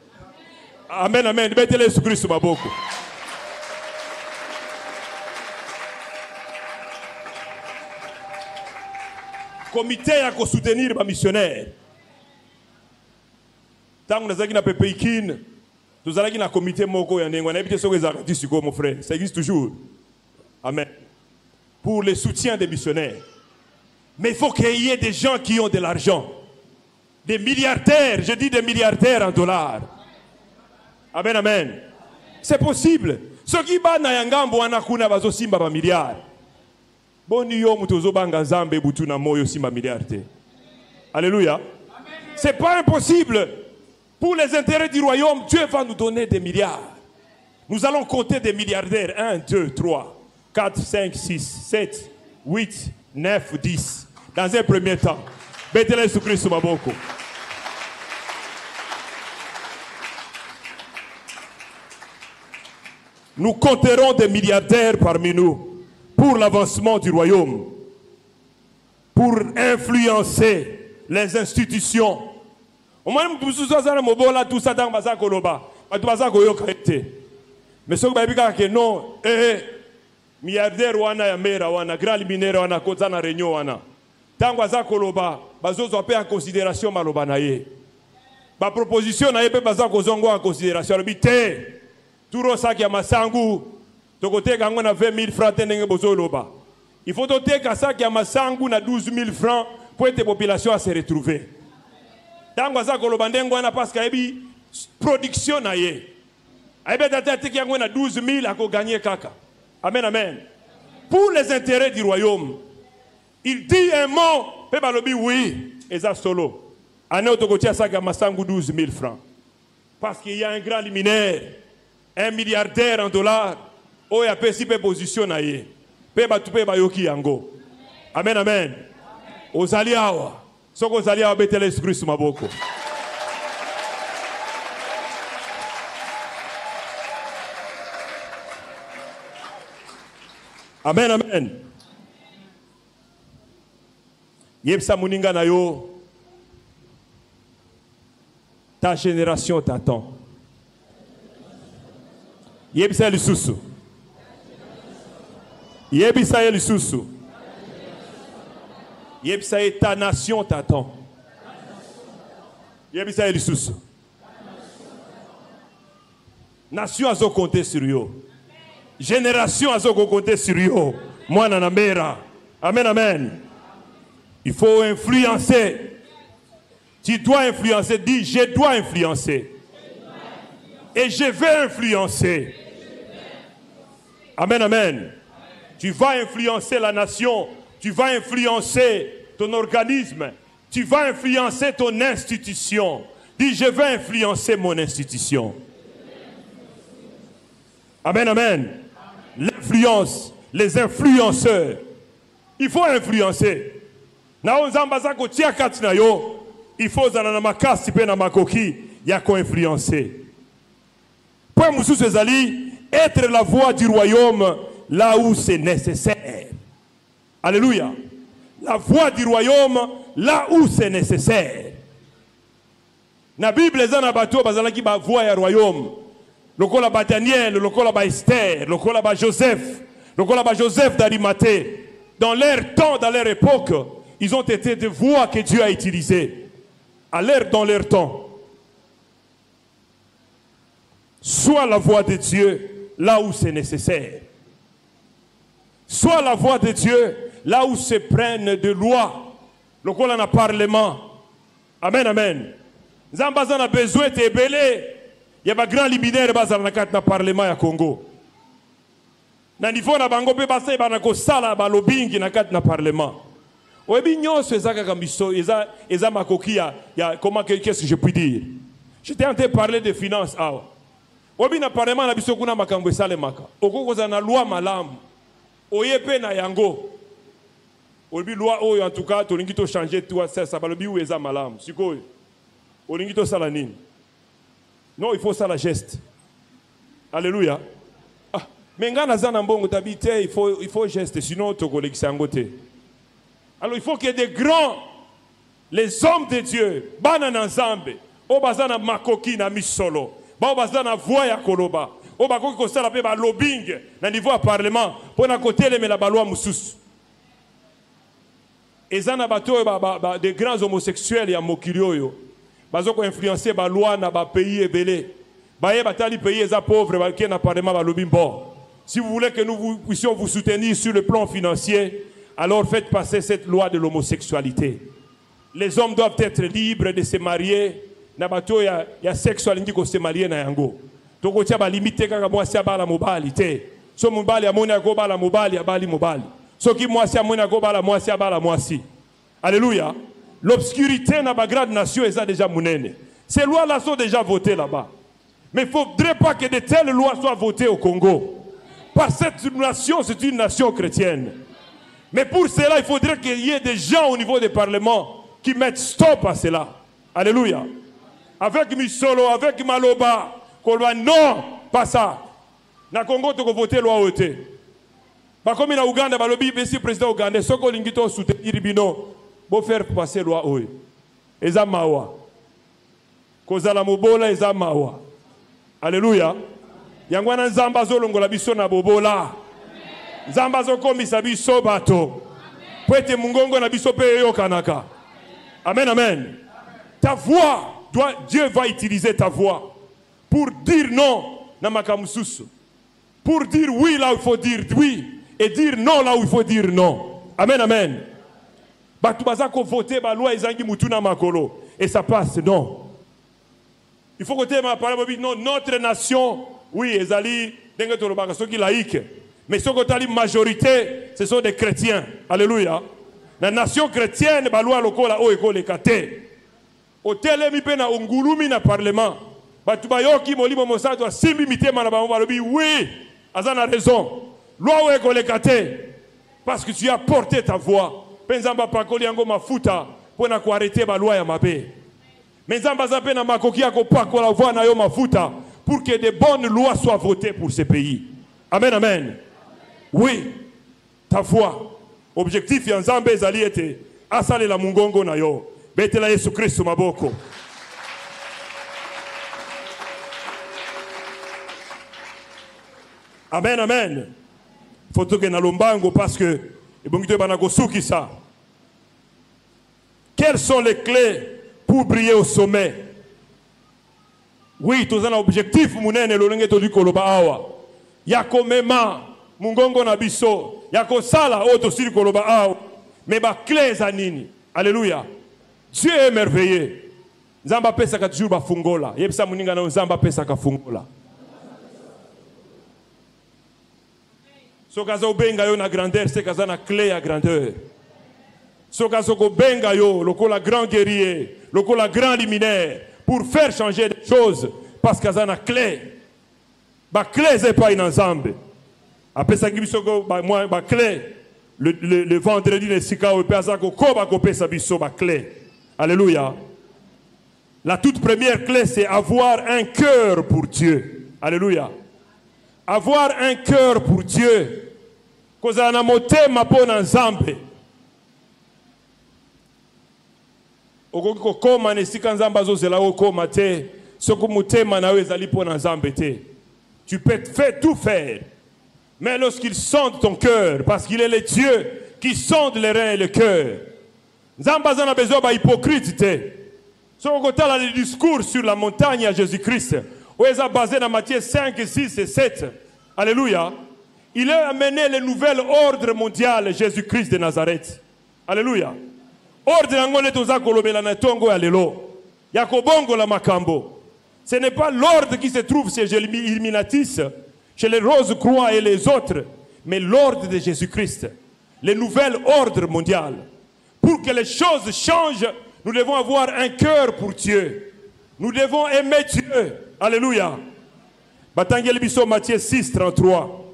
Amen, amen. Betele Yesu Kristo maboko. Comité ya ko soutenir ba missionnaires. Tangu nazaki na pepe ikine, tuzalaki na comité moko ya ndengwa na ebite soko ezaka tisiko mon frère. Ça existe toujours. Amen. Pour le soutien des missionnaires. Mais il faut qu'il y ait des gens qui ont de l'argent. Des milliardaires, je dis des milliardaires en dollars. Amen, amen. C'est possible. Ceux qui battent na yangambo wanakuna bazo simba ba milliards. Boni yo mutozo banga zambe butu na moyo simba milliards. Alléluia. C'est pas impossible. Pour les intérêts du royaume, Dieu va nous donner des milliards. Nous allons compter des milliardaires. 1, 2, 3, 4, 5, 6, 7, 8, 9, 10. Dans un premier temps. Betele Yesu Kristo maboko. Nous compterons des milliardaires parmi nous pour l'avancement du royaume, pour influencer les institutions. Mais ce que non, milliardaire wana ya mera wana grand luminaire wana koza na réunion wana tango aza koloba bazozo pe en considération maloba na ye ba proposition na ye pe baza kozongo en considération bité turo saki ya masangu tokoteka ngo na 20 000 francs ndenge bozoloba il faut toteka saki ya masangu na 12 000 francs pour que la population se retrouve tango aza koloba ndengo wana parce que ebi production na ye aibe tatati yango na 12 000 ako gagner kaka. Amen, amen. Pour les intérêts du royaume, il dit un mot, Pebalobi, oui, et ça solo. Année autocotia saga masangu 12 000 francs. Parce qu'il y a un grand luminaire, un milliardaire en dollars, oh, il y a peu si peu position na ye. Peba tu peba yoki yango. Amen, amen. Ozaliawa. Soko ozaliawa betele Yesu Kristo maboko. Amen, amen. Yebsa muninga na yo. Ta génération t'attend. Yebsa lisusu. Yebsa lisusu. Yebsa ta nation t'attend. Yebisa elisusu. Nation azo compter sur yo. Génération azo compter sur yo. Mwana na mbera. Amen, amen. Il faut influencer. Tu dois influencer. Dis, je dois influencer. Et je vais influencer. Amen, amen. Tu vas influencer la nation. Tu vas influencer ton organisme. Tu vas influencer ton institution. Dis, je vais influencer mon institution. Amen, amen. L'influence, les influenceurs. Il faut influencer. Il faut influencer. Point Moussou Sezali, être la voix du royaume là où c'est nécessaire. Alléluia. La voix du royaume là où c'est nécessaire. La Bible les a bateau bazalaki ba voix du royaume. Lokola ba Daniel, lokola ba Esther, lokola ba Joseph, lokola ba Joseph d'Arimathée. Dans leur temps, dans leur époque, ils ont été des voix que Dieu a utilisées. Dans leur temps. Soit la voix de Dieu là où c'est nécessaire. Soit la voix de Dieu là où se prennent de lois. Lokola na parlement. Amen, amen. Zambaza na besoin de belé. Il y a un grand liminaire dans le Parlement ya Congo. Na niveau na bango pe basa ba ko sala ba lobbying na kat na Parlement. Oyebi nyonso ezaka kambiso eza makoki ya comment qu'est-ce que je puis dire. J'étais en train de parler de finances awa. Oyebi na Parlement na biso kuna makambo esale maka. Okokoza na loi malamu. Oyepe na yango. Oyebi loi oyo en tout cas tolingi to changer tout ça ba lobi ou eza malamu. Sikoyo. Olingi to sala nini? Non, il faut ça la geste. Alléluia. Ah, mais quand il faut geste, sinon tu collègues sangoté. Alors il faut qu'il y ait des grands, les hommes de Dieu, banana nzambe, obazana makoki na misolo, obazana voix ya koloba, obakoki ko sala pe ba lobbying na niveau à parlement pour na côté les la baloi mususu. Ezana bato des grands homosexuels ya mokilioyo. Bazoko influencer ba loi na ba pays ebelé. Baye batali pays eza pauvre ba qui na parlement ba lobimbo. Si vous voulez que nous puissions vous soutenir sur le plan financier, alors faites passer cette loi de l'homosexualité. Les hommes doivent être libres de se marier. Na bato ya sexualité ko se marier na yango. Toko tia ba limiter kaka mwasi abala mobali te. So mobali amona ko bala mobali abali mobali. So ki mwasi amona ko bala mwasi abala mwasi. Alléluia. L'obscurité dans la grande nation est déjà mounene. Ces lois-là sont déjà votées là-bas. Mais il ne faudrait pas que de telles lois soient votées au Congo. Parce que cette nation, c'est une nation chrétienne. Mais pour cela, il faudrait qu'il y ait des gens au niveau des parlements qui mettent stop à cela. Alléluia. Avec Misolo, avec Maloba, qu'on doit non, pas ça. Na Congo, tu as voté loi OT. Comme en Ouganda, le président ougandais, ce qu'on a soutenir Ribino. Pour faire passer loi oyo eza mawa kozala mobola eza mawa. Alléluia. Yango wana nzamba zolongola biso na bobola. Nzamba zokomisa biso bato po ete mungongo na biso pe yokanaka. Amen, amen. Ta voix Dieu va utiliser ta voix pour dire non na makamususu, pour dire oui là où il faut dire oui et dire non là où il faut dire non. Amen, amen. Batubazako voter ba loi ezangi mutuna makolo et ça passe. Non, il faut que ma parole non, notre nation oui ezali dengue tolobaka soki laïque, mais soki tali majorité ce sont des chrétiens. Alléluia. La nation chrétienne ba loi lokola o ekole kate otelemi pe na ongulumi na parlement batubayoki molimo mosato simbi mitema na bango balobi oui azana raison loi o ekole kate parce que tu as porté ta voix. Penzamba pakoli yango mafuta pona ko arrêter ba loi ya mabe. Menzamba zape na makoki yako pakola voix na yo mafuta pour que de bonnes lois soient votées pour ce pays. Amen, amen. Oui, ta voix. Objectif ya nzambe ezali ete asale la mungongo na yo. Betela Yesu Kristo maboko. Amen, amen. Faut que na lombango parce que quelles sont les clés pour briller au sommet. Oui, tous un objectif munene lolenge toli koloba awa. Yako mema mungongo na biso. Yako sala oto sili koloba awa. Mais ba clé za nini. Alléluia. Dieu est merveilleux. Nzamba pesa ka toujours ba fungola. Yebisa muninga na nzamba pesa ka fungola. So kazo benga yo na grandeur, c'est kaza na clé à grandeur. So kazo ko benga yo lokola grand guerrier, lokola grand luminaire pour faire changer des choses parce kaza na clé. Ba clé c'est pas une ensemble. Après ça qui biso ko ba clé le vendredi le sika o pesa ko ba ko pesa biso ba clé. Alléluia. La toute première clé, c'est avoir un cœur pour Dieu. Alléluia. Avoir un cœur pour Dieu. Koza na motema pona nzambe. Okoki kokoma nesika nzambe azozela okoma te. Soko motema na yo ezali pona nzambe te. Tu peux tout faire. Mais lorsqu'il sonde ton cœur, parce qu'il est le Dieu qui sonde les reins et le cœur. Nzambe azana besoin ba hypocrite te. Si on regarde le discours sur la montagne à Jésus-Christ, où il est basé dans Matthieu 5, 6 et 7, alléluia, il a amené le nouvel ordre mondial, Jésus-Christ de Nazareth. Alléluia. Ordre ngone toza kolobela na tongo ya lelo. Yakobongo la makambo. Ce n'est pas l'ordre qui se trouve chez les Illuminatis, chez les Rose-Croix et les autres, mais l'ordre de Jésus-Christ. Le nouvel ordre mondial. Pour que les choses changent, nous devons avoir un cœur pour Dieu. Nous devons aimer Dieu. Alléluia. Batangeli biso Matthieu 6, 33.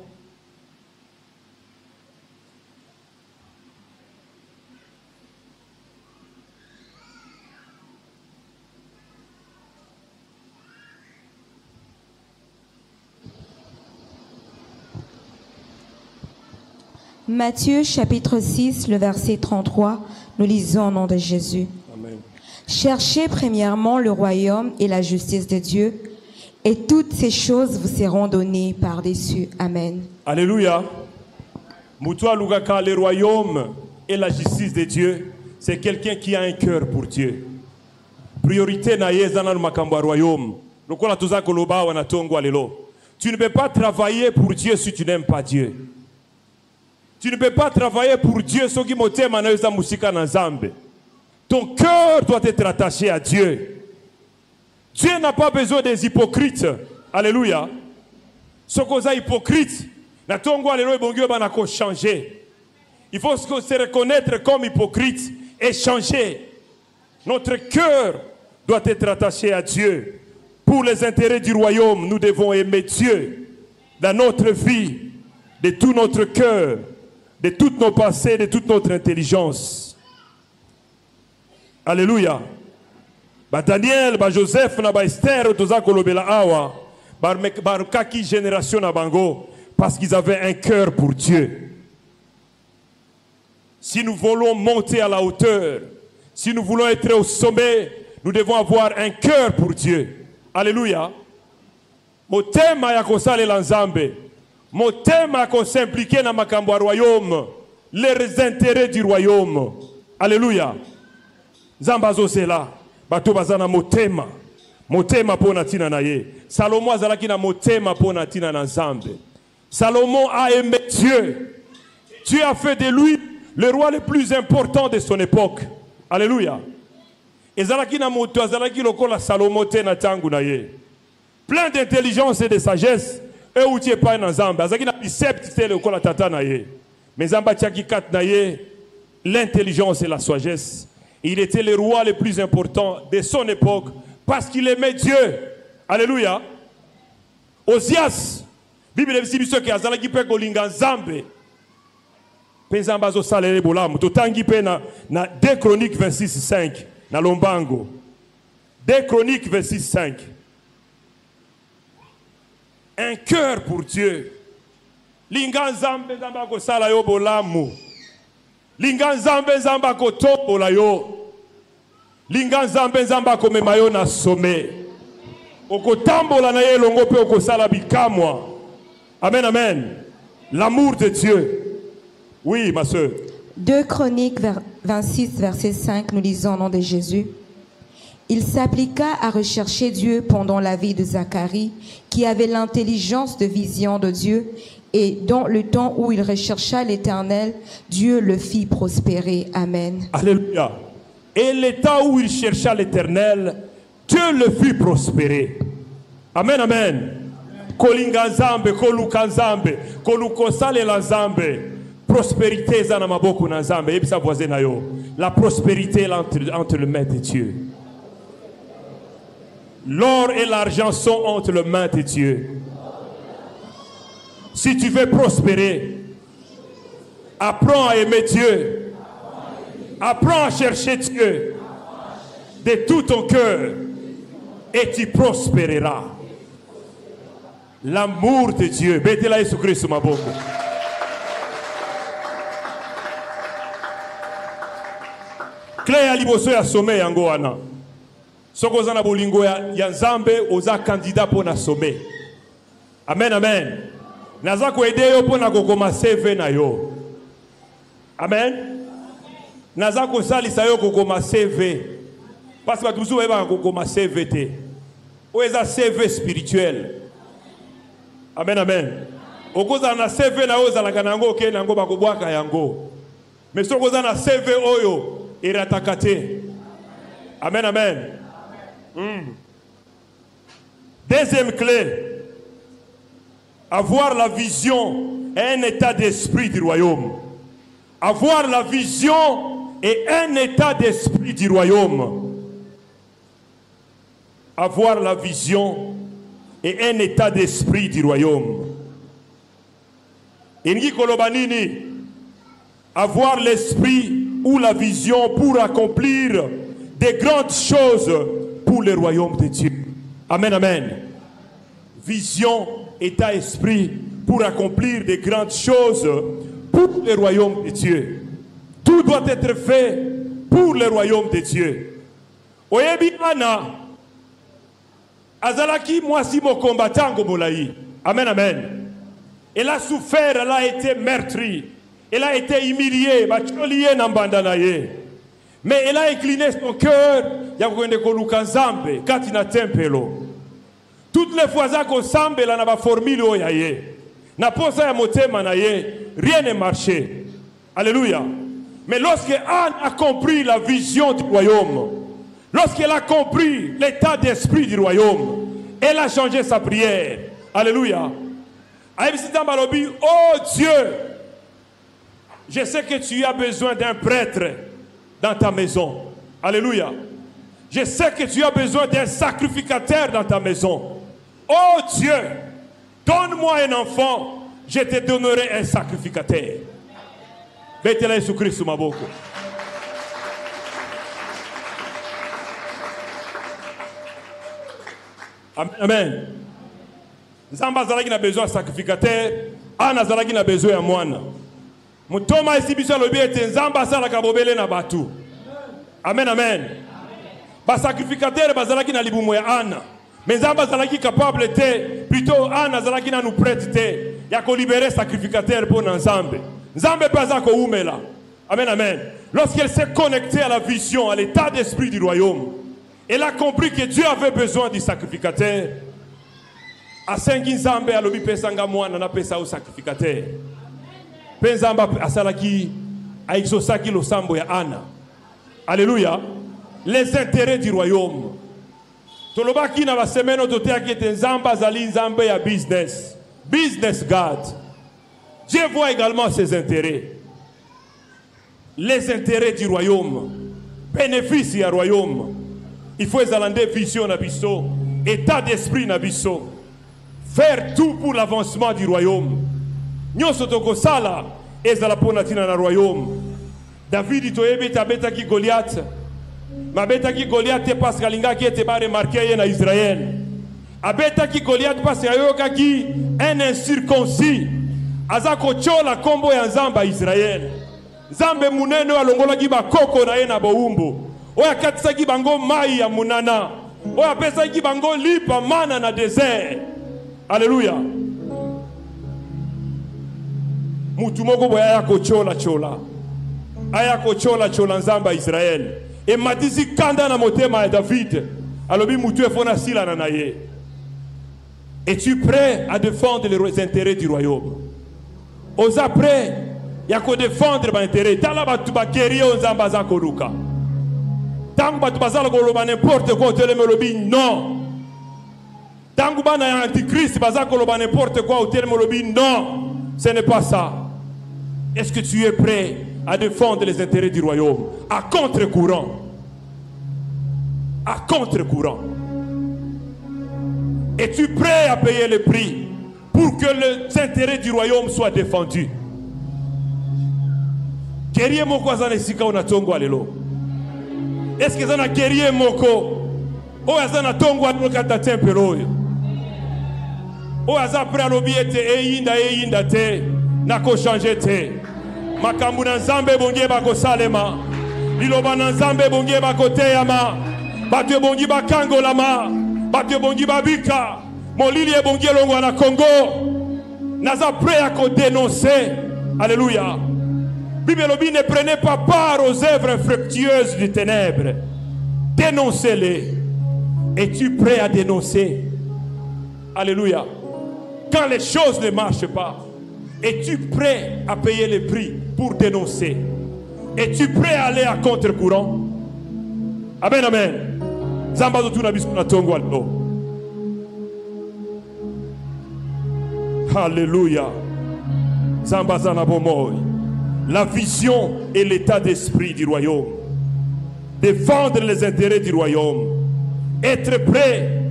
Matthieu chapitre 6, le verset 33, nous lisons au nom de Jésus. Amen. Cherchez premièrement le royaume et la justice de Dieu, et toutes ces choses vous seront données par-dessus. Amen. Alléluia. Moutoua Lugaka, le royaume et la justice de Dieu, c'est quelqu'un qui a un cœur pour Dieu. Priorité na yezana no makambo royaume. Lokola tuza koloba wana tongo alelo. Tu ne peux pas travailler pour Dieu si tu n'aimes pas Dieu. Tu ne peux pas travailler pour Dieu si tu n'aimes pas Dieu. Ton cœur doit être attaché à Dieu. Dieu n'a pas besoin des hypocrites. Alléluia. Ce qu'on a hypocrite, il faut se reconnaître comme hypocrite et changer. Notre cœur doit être attaché à Dieu. Pour les intérêts du royaume, nous devons aimer Dieu dans notre vie, de tout notre cœur, de toutes nos pensées, de toute notre intelligence. Alléluia. Ba Daniel, ba Joseph, na ba Esther, toza kolobela awa, ba kaki génération na bango, parce qu'ils avaient un cœur pour Dieu. Si nous voulons monter à la hauteur, si nous voulons être au sommet, nous devons avoir un cœur pour Dieu. Alléluia. Motema ya kosale la nzambe. Motema ya s'impliquer na makambo ya royaume. Les intérêts du royaume. Alléluia. Nzamba zozela. Bato bazana motema. Motema pona tina na ye. Salomon azalaki na motema pona tina na nzambe. Salomon a aimé Dieu. Dieu a fait de lui le roi le plus important de son époque. Alléluia. Ezalaki na moto azalaki lokola Salomon te na tangu na ye. Plein d'intelligence et de sagesse. Et où tu es pas dans Zamba. Azalaki na biceps te lokola tata na ye. Mais Zamba tiaki kat na ye l'intelligence et la sagesse. Il était le roi le plus important de son époque parce qu'il aimait Dieu. Alléluia. Osias. Bible dit biso ke azalaki pe kolinga Nzambe. Penzamba zo salere bolamu. Totangi pe na 2 Chroniques 26, 5. Na Lombango. 2 Chroniques 26, 5. Un cœur pour Dieu. Linga Nzambe Nzamba ko sala yo bolamu. Linga Nzambe Nzamba ko tombola yo. Linga Nzambe Nzamba ko mema yo na sommet. Oko tambola na ye longo pe oko sala bikamwa. Amen, amen. L'amour de Dieu. Oui, ma soeur. 2 Chroniques 26, verset 5, nous lisons au nom de Jésus. Il s'appliqua à rechercher Dieu pendant la vie de Zacharie, qui avait l'intelligence de vision de Dieu, et dans le temps où il rechercha l'Éternel, Dieu le fit prospérer. Amen. Alléluia. Et le temps où il chercha l'Éternel, Dieu le fit prospérer. Amen, amen. Kolinga nzambe, koluka nzambe, kolukosale la nzambe. Prospérité zana maboko na nzambe. Et puis sa voisine na yo. La prospérité est entre les mains de Dieu. L'or et l'argent sont entre les mains de Dieu. Si tu veux prospérer, apprends à aimer Dieu. Apprends à chercher Dieu de tout ton cœur et tu prospéreras. L'amour de Dieu. Betela Yesu Kristo maboko. Clé ya liboso ya sommet yango wana. Soko za na bolingo ya Nzambe oza candidat pour na sommet. Amen, amen. Naza ko aider yo pour na kokoma CV na yo. Amen. Naza ko salisa yo kokoma CV. Parce que tout ça va kokoma CV te. O eza CV spirituel. Amen, amen. Okoza na CV na oza la kanango ke nango bakobwaka yango. Mais soko za na CV oyo iratakate. Amen, amen. Deuxième clé, avoir la vision et un état d'esprit du royaume. Avoir la vision et un état d'esprit du royaume. Avoir la vision et un état d'esprit du royaume. Ingi kolobanini, avoir l'esprit ou la vision pour accomplir des grandes choses pour le royaume de Dieu. Amen, amen. Vision, état, esprit pour accomplir des grandes choses pour le royaume de Dieu. Tout doit être fait pour le royaume de Dieu. Oyebi ana azalaki mwasi mo combattant molayi. Amen, amen. Elle a souffert, elle a été meurtrie, elle a été humiliée, bacholiye na mbanda na ye. Mais elle a incliné son cœur, ya kwende koluka nzambe kati na tempelo. Toutes les fois qu'on semble là na ba formule oya ye. Na posa ya motema na ye, rien ne marchait. Alléluia. Mais lorsque Anne a compris la vision du royaume, lorsqu'elle a compris l'état d'esprit du royaume, elle a changé sa prière. Alléluia. Oh Dieu, je sais que tu as besoin d'un prêtre dans ta maison. Alléluia. Je sais que tu as besoin d'un sacrificateur dans ta maison. Oh Dieu, donne-moi un enfant, je te donnerai un sacrificateur. Betela Yesu Kristo maboko. Amen. Nzamba zalaki na besoin de sacrificateur, ana zalaki na besoin ya mwana. Mutoma esibiso lobi ete nzamba sala kabobele na batu. Amen, amen. Ba sacrificateur bazalaki na libumo ya ana. Mais nzamba zalaki capable te, plutôt ana zalaki na nous prête te, ya ko libérer sacrificateur pour nzambe. Nzambe paza ko umela. Amen, amen. Lorsqu'elle s'est connectée à la vision, à l'état d'esprit du royaume, elle a compris que Dieu avait besoin du sacrificateur. Asengi nzambe alobi pesanga mwana na pesa au sacrificateur. Penzamba asalaki aixosaki lo sambo ya ana. Alléluia. Les intérêts du royaume. Tolobaki na basemeno toteaki ete nzamba zali nzambe ya business. Business God. Dieu voit également ses intérêts. Les intérêts du royaume. Bénéfice du royaume. Il faut exalter vision na biso, état d'esprit na biso. Faire tout pour l'avancement du royaume. Nyoso toko sala ezala pona tina na royaume. David toyebi tabeta ki Goliath. Mabeta ki Goliath te parce kalinga ki ete ba remarqué na Israël. Abeta ki Goliath parce ayoka ki un incirconcis. Azako chola kombo ya nzamba Israël. Nzambe munene alongola ki ba koko na ye na boumbo. Oya katisa ki bango mai ya munana. Oya pesa ki bango lipa mana na désert. Alléluia. Mutu moko boya ya kochola chola. Aya kochola chola nzamba Israël. Et m'a dit kanda na motema David alobi mutu efona sila na naye. Es-tu prêt à défendre les intérêts du royaume? Osa prêt ya ko défendre ba intérêt tala batu ba guerrier onzamba za koruka. Tangu batu bazala ko loba n'importe quoi tele melobi non. Tangu bana ya antichrist bazala ko loba n'importe quoi tele melobi non. Ce n'est pas ça. Est-ce que tu es prêt à défendre les intérêts du royaume à contre-courant? À contre-courant. Es-tu prêt à payer le prix pour que les intérêts du royaume soient défendus? Guerrier moko azana sika unatongo alelo. Est-ce que zana guerrier moko o azana tongo alokata tempelo yo? O aza prêt à l'obiete eyinda te na ko changer te. Makambu na nzambe bongie bako salema. Liloba na nzambe bongie bako teyama. Batwe bongi bakangolama. Batwe bongi babika. Molili e bongie longo na Congo. Naza prêt à ko dénoncer. Alléluia. Bible ne prenez pas part aux œuvres infructueuses du ténèbre. Dénoncez-les. Es-tu prêt à dénoncer? Alléluia. Quand les choses ne marchent pas, es-tu prêt à payer le prix pour dénoncer? Es-tu prêt à aller à contre-courant? Amen, amen. Zambazo tuna biso na tongo allo. Alléluia. Zambaza na bomoy. La vision et l'état d'esprit du royaume. Défendre les intérêts du royaume. Être prêt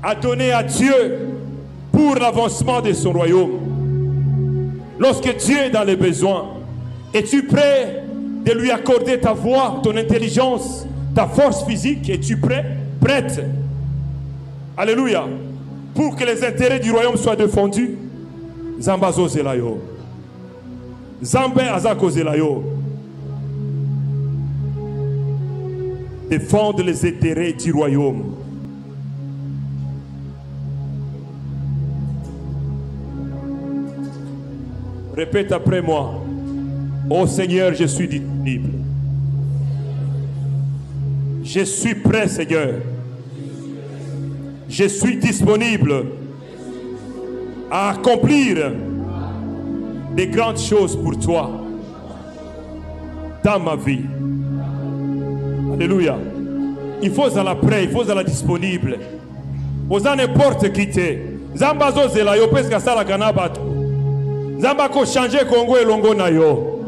à donner à Dieu pour l'avancement de son royaume. Lorsque Dieu est dans les besoins, es-tu prêt de lui accorder ta voix, ton intelligence, ta force physique? Es-tu prêt? Prête? Alléluia. Pour que les intérêts du royaume soient défendus. Zambazo zelayo. Zambe azako zelayo. Défendre les intérêts du royaume. Répète après moi. Oh Seigneur, je suis disponible. Je suis prêt, Seigneur. Je suis disponible à accomplir des grandes choses pour toi dans ma vie. Alléluia. Il faut à la prêt, il faut à la disponible. Vous en n'importe qui t'es. Zambazo zela yo pesca sala kanabatu. Zamba ko changer Congo elongo na yo.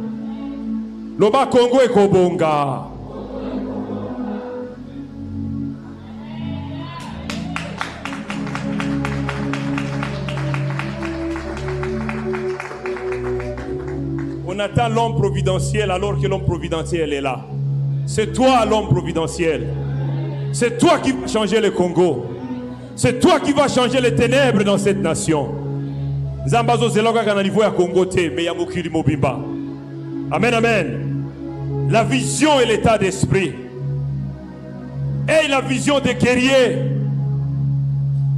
Loba Congo ekobonga. On attend l'homme providentiel alors que l'homme providentiel est là. C'est toi l'homme providentiel. C'est toi qui vas changer le Congo. C'est toi qui vas changer les ténèbres dans cette nation. Zambazo zeloka kana niveau ya Congo te mais ya mokili mobimba. Amen, amen. La vision et l'état d'esprit. Et la vision des guerriers.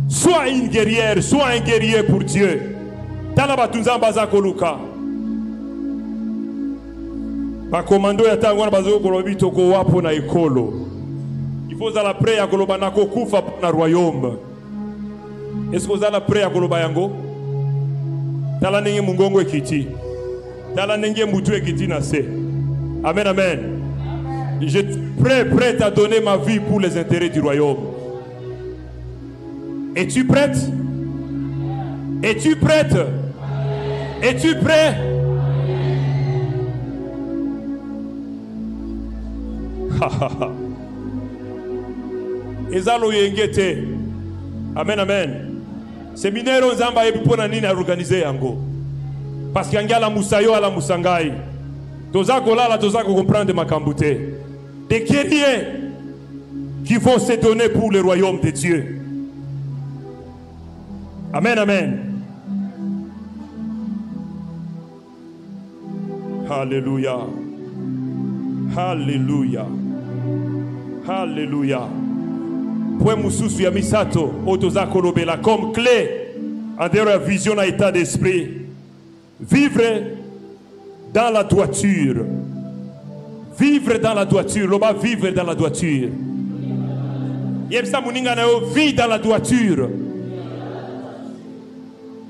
Sois une guerrière, sois un guerrier pour Dieu. Talabatunzambaza koluka. Ma commando ya tango na bazo kolobi toko wapo na ekolo. Il faut à la prêt ya koloba na kokufa na royaume. Est-ce que vous allez prêt à koloba yango? Tala nenge mungongo ekiti. Tala nenge mutu ekiti na se. Amen, amen. Je suis prêt à donner ma vie pour les intérêts du royaume. Es-tu prête? Es-tu prête? Es-tu prêt? Ezalo yengete. Amen, amen. Séminaire nzamba epipona nini a organiser yango. Parce qu'il y a la musayo à la musangai. Toza kolala toza ko comprendre makambo te. Des guerriers qui vont se donner pour le royaume de Dieu. Amen, amen. Alléluia. Alléluia. Alléluia. Point mususu ya misato otoza kolobela comme clé en dehors de la vision à état d'esprit. Vivre dans la droiture. Vivre dans la droiture. Loba vivre dans la droiture. Yebsa muninga na yo vie dans la droiture.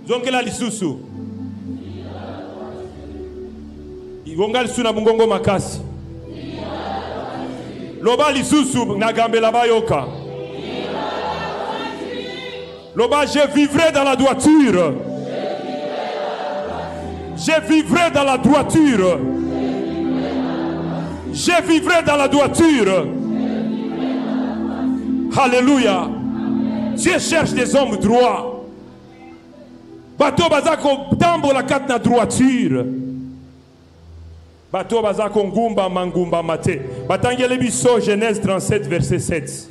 Zonkela lisusu. Igonga lisuna mungongo makasi. Loba lisusu na gambela bayoka. Loba je vivrai dans la droiture. Je vivrai dans la droiture. Je vivrai dans la droiture. Alléluia. Dieu cherche des hommes droits. Bato bazako tambo la kat na droiture. Bato bazako ngumba mangumba mate. Batangele biso Genèse 37 verset 7.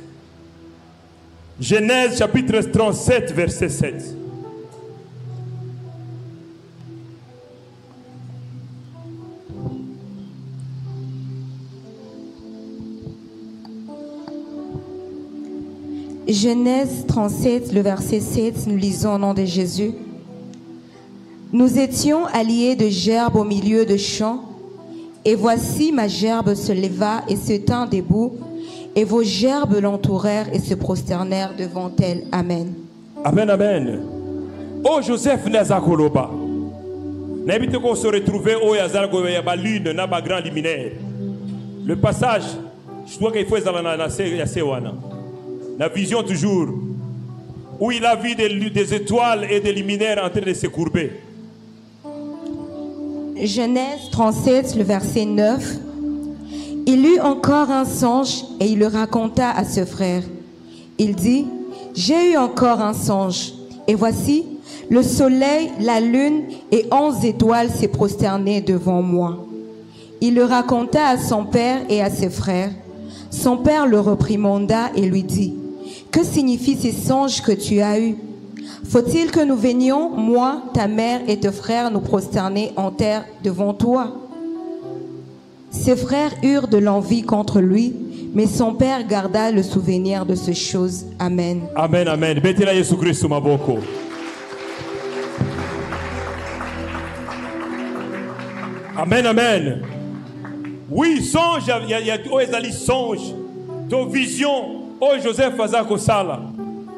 Genèse chapitre 37 verset 7. Genèse 37, le verset 7, nous lisons au nom de Jésus. Nous étions alliés de gerbes au milieu de champs, et voici ma gerbe se leva et se tint debout, et vos gerbes l'entourèrent et se prosternèrent devant elle. Amen. Amen, amen. Oh Joseph Nazakoloba. N'habite qu'on se retrouver au Yazargo Yaba lune n'a pas grand liminaire. Le passage, je dois qu'il faut la vision toujours, où il a vu des étoiles et des luminaires en train de se courber. Genèse 37, le verset 9. Il eut encore un songe et il le raconta à ce frère. Il dit, j'ai eu encore un songe, et voici, le soleil, la lune et 11 étoiles s'est prosterné devant moi. Il le raconta à son père et à ses frères. Son père le réprimanda et lui dit, que signifient ces songes que tu as eus? Faut-il que nous venions, moi, ta mère et tes frères, nous prosterner en terre devant toi? Ses frères eurent de l'envie contre lui, mais son père garda le souvenir de ces choses. Amen. Amen, amen. Betela Yesu Christ maboko. Amen, amen. Oui, songe, il y a des songes, de vision. Oh Joseph Azako Sala.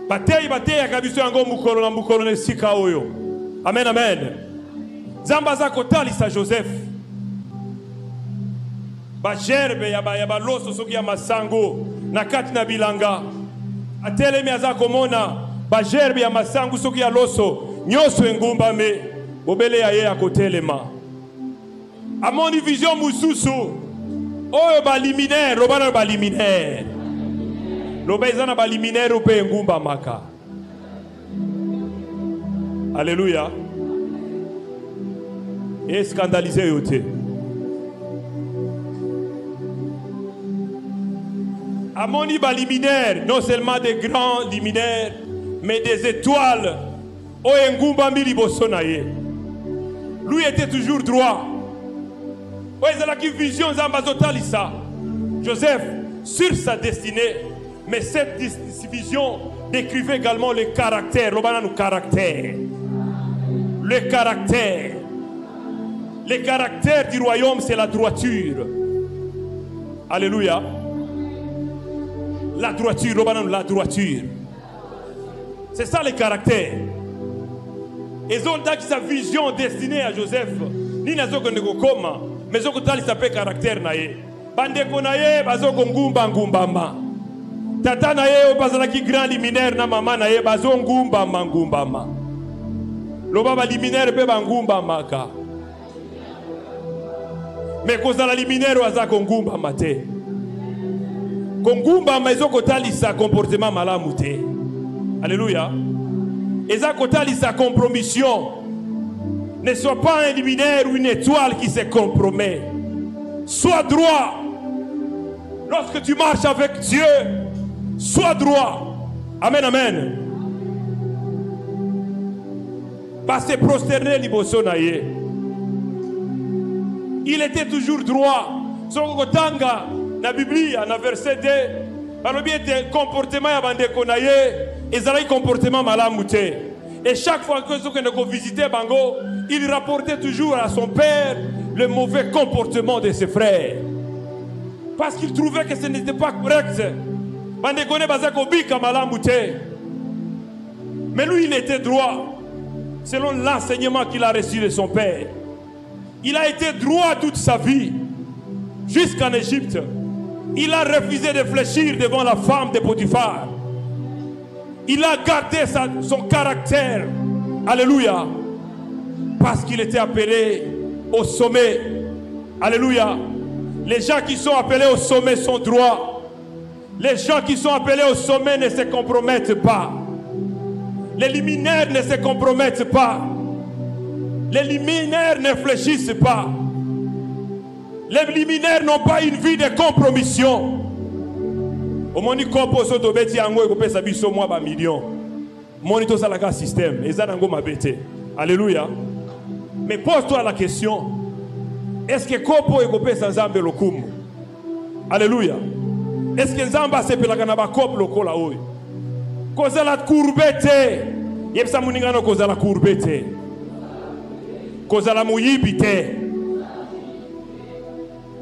Batei akabiso yango mukolo na mukolo ne sika oyo. Amen, amen. Zamba zako talisa Joseph. Ba gerbe ya ba loso soki ya masango na kati na bilanga. Atelemi azako mona ba gerbe ya masango soki ya loso nyoso engumba me bobele ya ye akotelema. Amoni vision mususu. Oyo ba liminaire, robana ba liminaire. L'obéissance ba liminaire pe ngumba maka. Alléluia. Et scandalisé yote. Amoni ba liminaire, non seulement des grands liminaires, mais des étoiles. O ngumba mili bosonaye. Lui était toujours droit. O ezala ki vision zambazotalisa. Joseph sur sa destinée. Mais cette vision décrivait également le caractère. Le caractère. Le caractère. Le caractère du royaume, c'est la droiture. Alléluia. La droiture. La droiture. C'est ça le caractère. Et ils ont dit sa vision destinée à Joseph. Ni na zoko ndeko koma, mais zoko tali sa pe caractère na ye. Bandeko na ye bazoko ngumba ngumbama. Tata na ye opazalaki grand liminaire na mama na ye bazo ngumba mangumbama. Loba ba liminaire pe bangumba maka. Mais kozala liminaire wazako ngumba mate. Kongumba maizoko tali sa comportement malamu te. Alléluia. Ezako tali sa compromission. Ne sois pas un luminaire ou une étoile qui se compromet. Sois droit. Lorsque tu marches avec Dieu, sois droit. Amen, amen. Pas se prosterner liboso na ye. Il était toujours droit. Son kotanga na Bible, na verset 2, alors bien des comportements ya bandeko na ye, ezalaki comportement malamu te. Et chaque fois que nous visitait Bango, il rapportait toujours à son père le mauvais comportement de ses frères. Parce qu'il trouvait que ce n'était pas correct. Mais lui, il était droit. Selon l'enseignement qu'il a reçu de son père. Il a été droit toute sa vie. Jusqu'en Égypte. Il a refusé de fléchir devant la femme de Potiphar. Il a gardé son caractère. Alléluia. Parce qu'il était appelé au sommet. Alléluia. Les gens qui sont appelés au sommet sont droits. Les gens qui sont appelés au sommet ne se compromettent pas. Les liminaires ne se compromettent pas. Les liminaires ne fléchissent pas. Les liminaires n'ont pas une vie de compromission. Au moni kopo so tobeti yango ekopesa biso mwa ba million. Moni to salaka système eza nango mabete. Alléluia. Mais pose-toi la question. Est-ce que kopo ekopesa nzambe lokumu? Alléluia. Est-ce que nzamba sepelaka na ba kopo lokola oyo? Kozala courbete. Yebisa muningano kozala courbete. Kozala muyibite.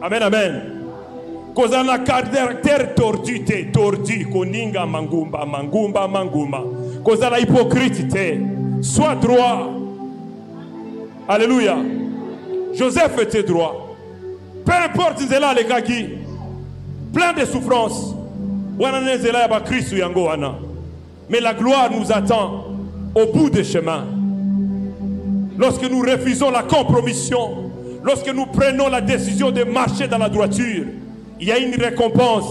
Amen, amen. Kozala caractère tordu te, tordu, koninga mangumba, mangumba, manguma. Kozala hypocrite te. Sois droit. Alléluia. Joseph était droit. Peu importe zela le kaki. Plein de souffrances. Wana zela ya ba Christ yango wana. Mais la gloire nous attend au bout des chemins. Lorsque nous refusons la compromission, lorsque nous prenons la décision de marcher dans la droiture, il y a une récompense.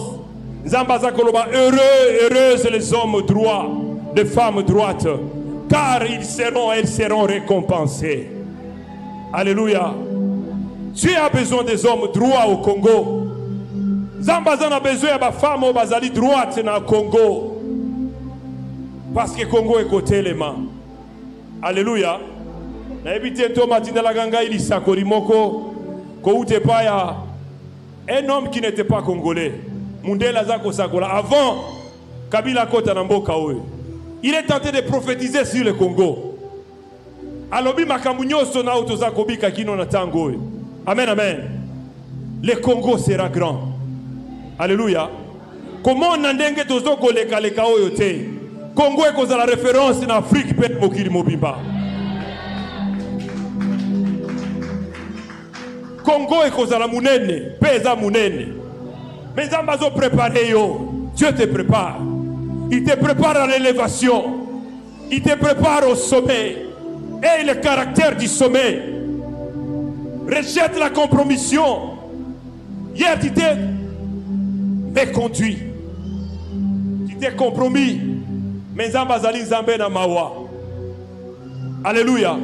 Zambaza koloba, heureux les hommes droits, les femmes droites, car elles seront récompensés. Alléluia. Tu as besoin des hommes droits au Congo. Zambaza a besoin de femmes au bazali droite dans le Congo. Parce que le Congo est côté les mains. Alléluia. Na ebite to matinda la ganga ili sakori moko ko ute pa ya un homme qui n'était pas congolais Mundela zako sakola avant Kabila kota na mboka oyo. Il est tenté de prophétiser sur le Congo. Alobi makambu nyoso na utoza kobika kino na tango oyo. Amen, amen. Le Congo sera grand. Alléluia. Comment nandenge tozo koleka leka oyo te. Congo est la référence en Afrique pe mokili mobimba. Congo est cause à la mounene, pesa mounene. Mais Zambazo préparé yo. Dieu te prépare. Il te prépare à l'élévation. Il te prépare au sommet. Et le caractère du sommet. Rejette la compromission. Hier tu t'es méconduit. Tu t'es compromis. Mais Zambazali Zambé na mawa. Alléluia.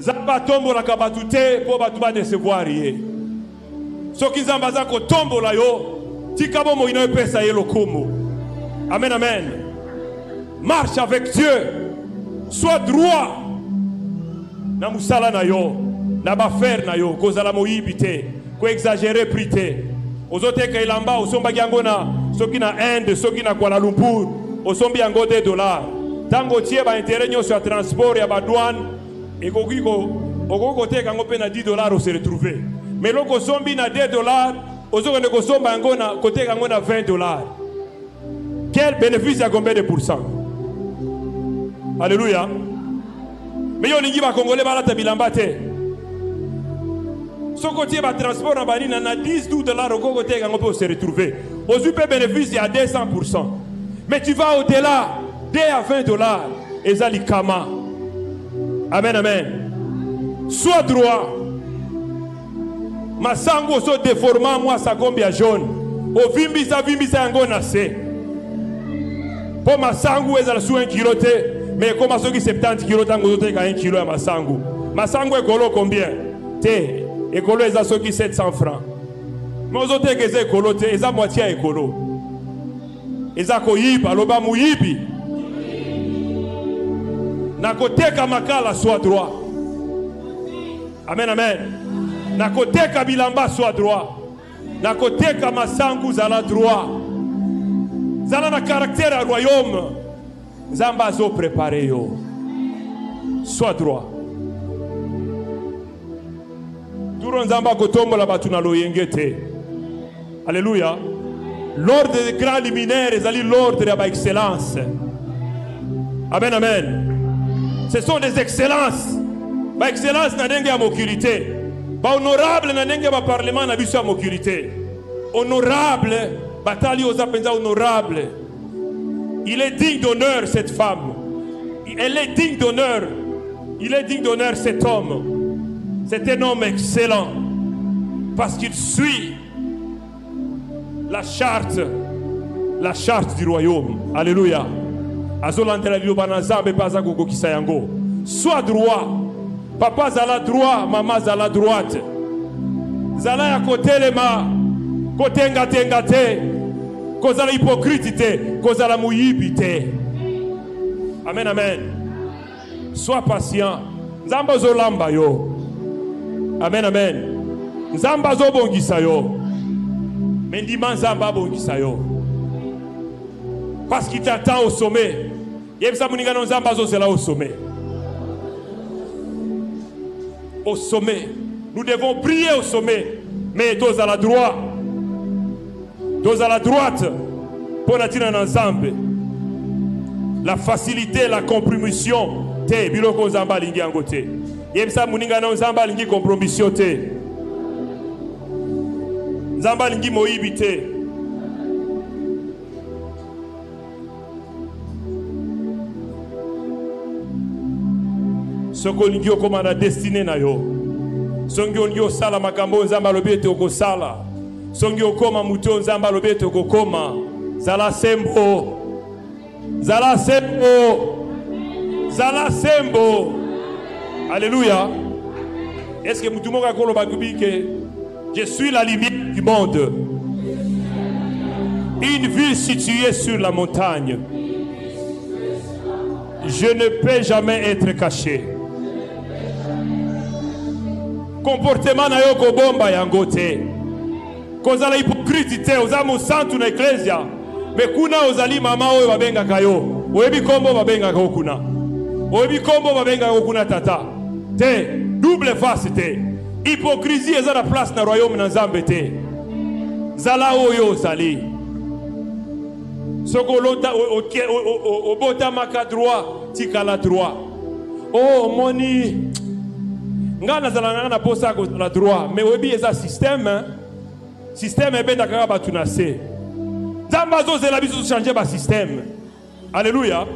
Zamba tombo la kabatute pour batuba décevoir yé. Soki zamba zako tombo la yo, tikabo mo ino pesa yelo komo. Amen, amen. Marche avec Dieu. Sois droit. Na musala na yo, na ba faire na yo, kozala mo yibite, ko exagérer prité. Ozote ka ilamba osomba yango na soki na Inde, soki na Kuala Lumpur, osombi yango $2. Tango tie ba intérêt nyoso ya transport ya ba douane. Et au côté quand on paye $10 on se retrouve. Mais lorsqu'on sombi na $2, on se retrouve à côté quand on a $20. Quel bénéfice à combien de pourcents? Alléluia. Mais on dit va congolais balata bilambate. Son côté va transport en bani na $10 au côté quand on peut se retrouver. Aux UP bénéfice à 200%. Mais tu vas au-delà à $20 et zalikama. Amen, amen. Sois droit. Masango so déformant moi sa combien jaune. O vimbisa yango na se. Pour masango ezala sous 1 kilo te, mais comme soki 70 kilo tango te ka 1 kilo ya masango. Masango ekolo combien? Te, ekolo eza soki 700 francs. Mais ozote ke eza ekolo te, eza moitié ekolo. Eza koyiba loba muyibi. Nakoteka makala soit droit. Amen, amen. Nakoteka bilamba soit droit. Nakoteka masangu zala droit. Zala na caractère à royaume. Zamba zo préparé yo. Soit droit. Turon zamba kotombo la batuna loyengete. Alléluia. L'ordre des grands luminaires est l'ordre de l'excellence. Amen, amen. Ce sont des excellences. L'excellence n'a pas d'oculité. Honorable n'a pas parlement n'a pas d'oculité. Honorable, bataille aux appenza honorable. Il est digne d'honneur cette femme. Elle est digne d'honneur. Il est digne d'honneur cet homme. C'est un homme excellent. Parce qu'il suit la charte du royaume. Alléluia. Sois droit. Papa zala droit, maman zala droite. Zala ya côté les ma, côté ngate, kozala hypocrite, kozala muyibite. Amen, amen. Sois patient. Nzamba zolamba yo. Amen, amen. Nzamba zo bongisa yo. Mendima nzamba bongisa yo. Parce qu'il t'attend au sommet. Yebsa muninga no nzamba zo zela au sommet. Au sommet. Nous devons prier au sommet. Mais tous à la droite. Tous à la droite. Pour natiner ensemble. La facilité, la compromission. Te biloko nzamba lingi angote. Yebsa muninga no nzamba lingi compromission te. Nzamba lingi moyibi te. Soko lingi okoma na destiné na yo. Songi ongi osala makambo nzamba lobete okosala. Songi okoma muto nzamba lobete okokoma. Zala sembo. Zala sembo. Zala sembo. Alléluia. Est-ce que mutu moka kolo bakubi que je suis la lumière du monde. Une ville située sur la montagne. Je ne peux jamais être caché. Comportement na yo ko bomba yango te. Kozala hypocrite te, ozamu santu na ecclesia. Me kuna ozali mama oyo babenga kayo. Oyebi kombo babenga ko kuna. Oyebi kombo babenga ko kuna tata. Te, double face te. Hypocrisie eza na place na royaume na Nzambe te. Zala oyo zali. Soko lota obota maka droit, tikala droit. Oh moni ngana zalanga na posa ko la droit mais obi eza système ebenda kaka batu na se nzamba zozela biso changer ba système. Alléluia.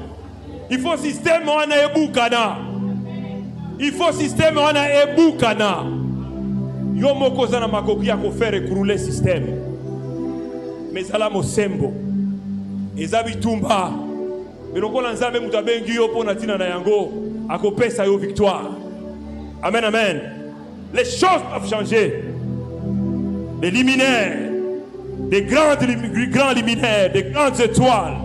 Il faut système wana ebukana. Il faut système wana ebukana. Yo moko zana makoki ya ko faire écrouler système. Mais ala mosembo eza bitumba bilokola nzambe mutu abengi yo pona tina na yango akopesa yo victoire. Amen, amen. Les choses doivent changer. Les luminaires, des grands luminaires, des grandes étoiles.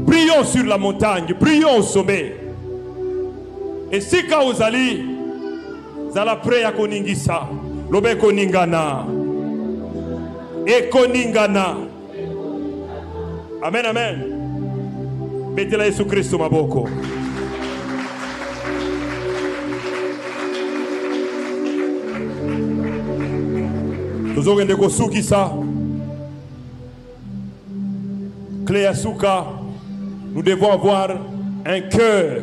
Prions sur la montagne, prions au sommet. Et si Kaozali, Zala preya koningisa, lobe koningana, et koningana. Amen, amen. Mettez-la Jésus Christ maboko. Nous devons avoir un cœur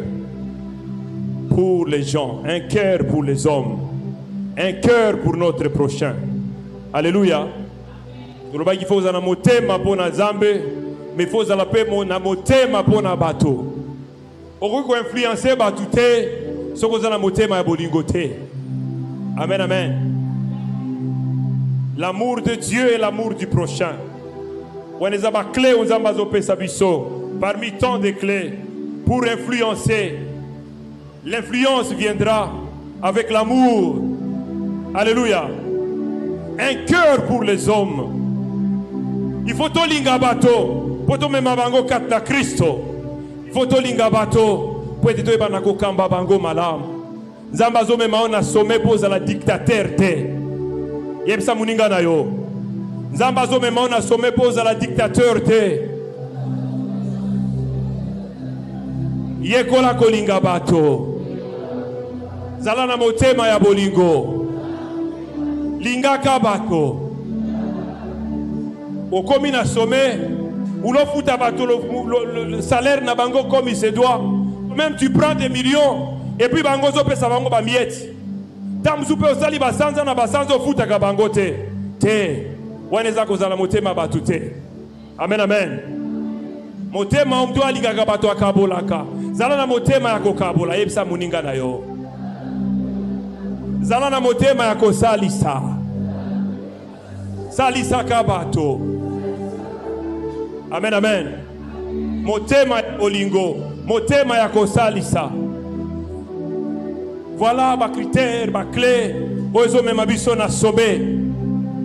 pour les gens, un cœur pour les hommes, un cœur pour notre prochain. Alléluia. Nous devons faire un motema pour na Nzambe, mais il faut la paix na motema pour na bato. On peut influencer bato te, ce qu'on a motema ya bolingo te. Amen, amen. L'amour de Dieu et l'amour du prochain. On a ma clé, on a ma parmi tant de clés pour influencer. L'influence viendra avec l'amour. Alléluia. Un cœur pour les hommes. Il faut to lingabato. Pour to memabango katna Christo. Il faut to lingabato. Pour to ebanako kamba bango malam. Zambazo mema on a sommé pose à la dictateur te. Yebsa muninga na yo. Nzamba zo mema on a sommé pose à la dictateur te. Yekola kolinga bato. Zala na motema ya bolingo. Linga kabato. Au commis na sommet, ou le salaire na bango comme il se doit. Même tu prends des millions, et puis bango zo pesa bango ba miette. Tam zupe osali basanza na basanza ofuta ka bango te. Te. Waneza kozala motema batu te. Amen, amen. Motema mtu aligaka bato akabolaka. Zala na motema ya kokabola yebisa muninga na yo. Zala na motema ya kosalisa. Salisa ka bato. Amen, amen. Motema ya olingo, motema ya kosalisa. Voilà ma critère, ma clé. Ozo mema biso na sobe.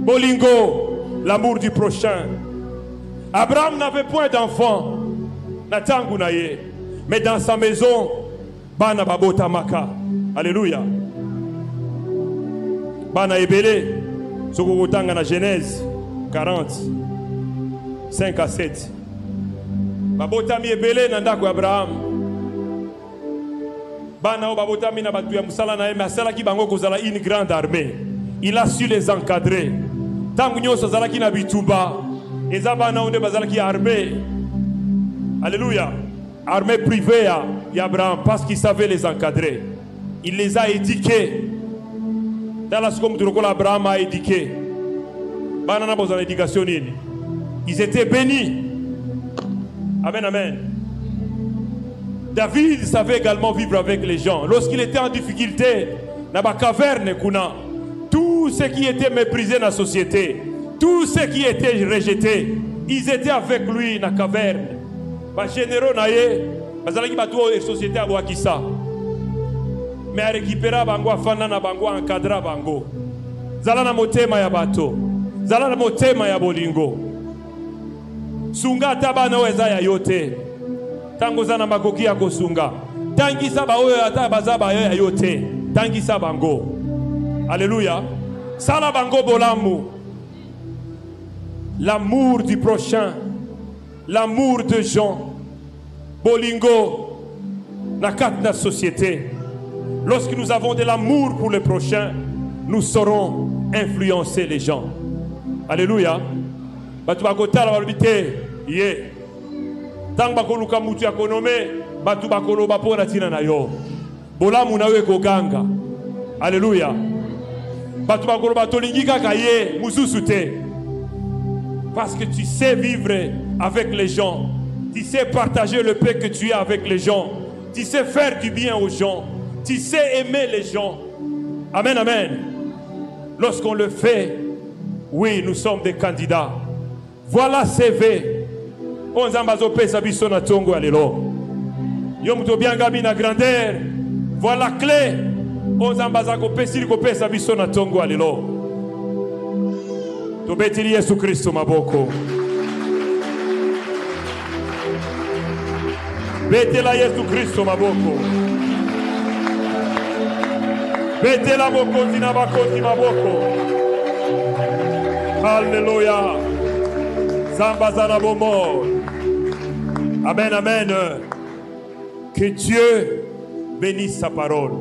Bolingo, l'amour du prochain. Abraham n'avait point d'enfant. Natangu naye. Mais dans sa maison, bana babota maka. Alléluia. Bana ebele. Sokokotanga na Genèse 40. 5 à 7. Babota mi ebele na ndako Abraham. Bana o babota mi na batu ya musala na eme asala ki bango kozala une grande armée. Il a su les encadrer. Tangu nyoso zala ki na bitumba. Eza bana onde bazala ki armée. Alléluia. Armée privée ya Abraham parce qu'il savait les encadrer. Il les a éduqués. Dans la seconde comme Abraham a éduqué. Bana na besoin d'éducation nini. Ils étaient bénis. Amen, amen. David savait également vivre avec les gens. Lorsqu'il était en difficulté, dans la caverne, tous ceux qui étaient méprisés dans la société, tous ceux qui étaient rejetés, ils étaient avec lui dans la caverne. Les généraux, la société a ça. Mais à récupérer bango afana na bango encadra bango. Zala na motema ya bato. Zala na motema ya bolingo. Sunga tabana weza ya yote. Tango zana makoki ya kosunga. Tangisa ba oyo ata bazaba ya yote. Tangisa bango. Alléluia. Sala bango bolamu. L'amour du prochain. L'amour de gens. Bolingo. Na carte de la société. Lorsque nous avons de l'amour pour le prochain, nous saurons influencer les gens. Alléluia. Batu bakotala balobite ye. Tang bakoluka mutu ya konome, batu bakoloba pona tina na yo. Bolamu na we koganga. Alléluia. Batu bakoloba tolingi kaka ye mususu te. Parce que tu sais vivre avec les gens. Tu sais partager le pain que tu as avec les gens. Tu sais faire du bien aux gens. Tu sais aimer les gens. Amen, amen. Lorsqu'on le fait, oui, nous sommes des candidats. Voilà CV. On zambazo pesa biso na tongo alelo. Yom to biangami na grandeur. Voilà clé. On zambaza ko pesi ko pesa biso na tongo alelo. To betili Yesu Kristo maboko. Betela Yesu Kristo maboko. Betela bokonzi na bakonzi maboko. Alléluia. Zambazana bomo. Amen, amen. Que Dieu bénisse sa parole.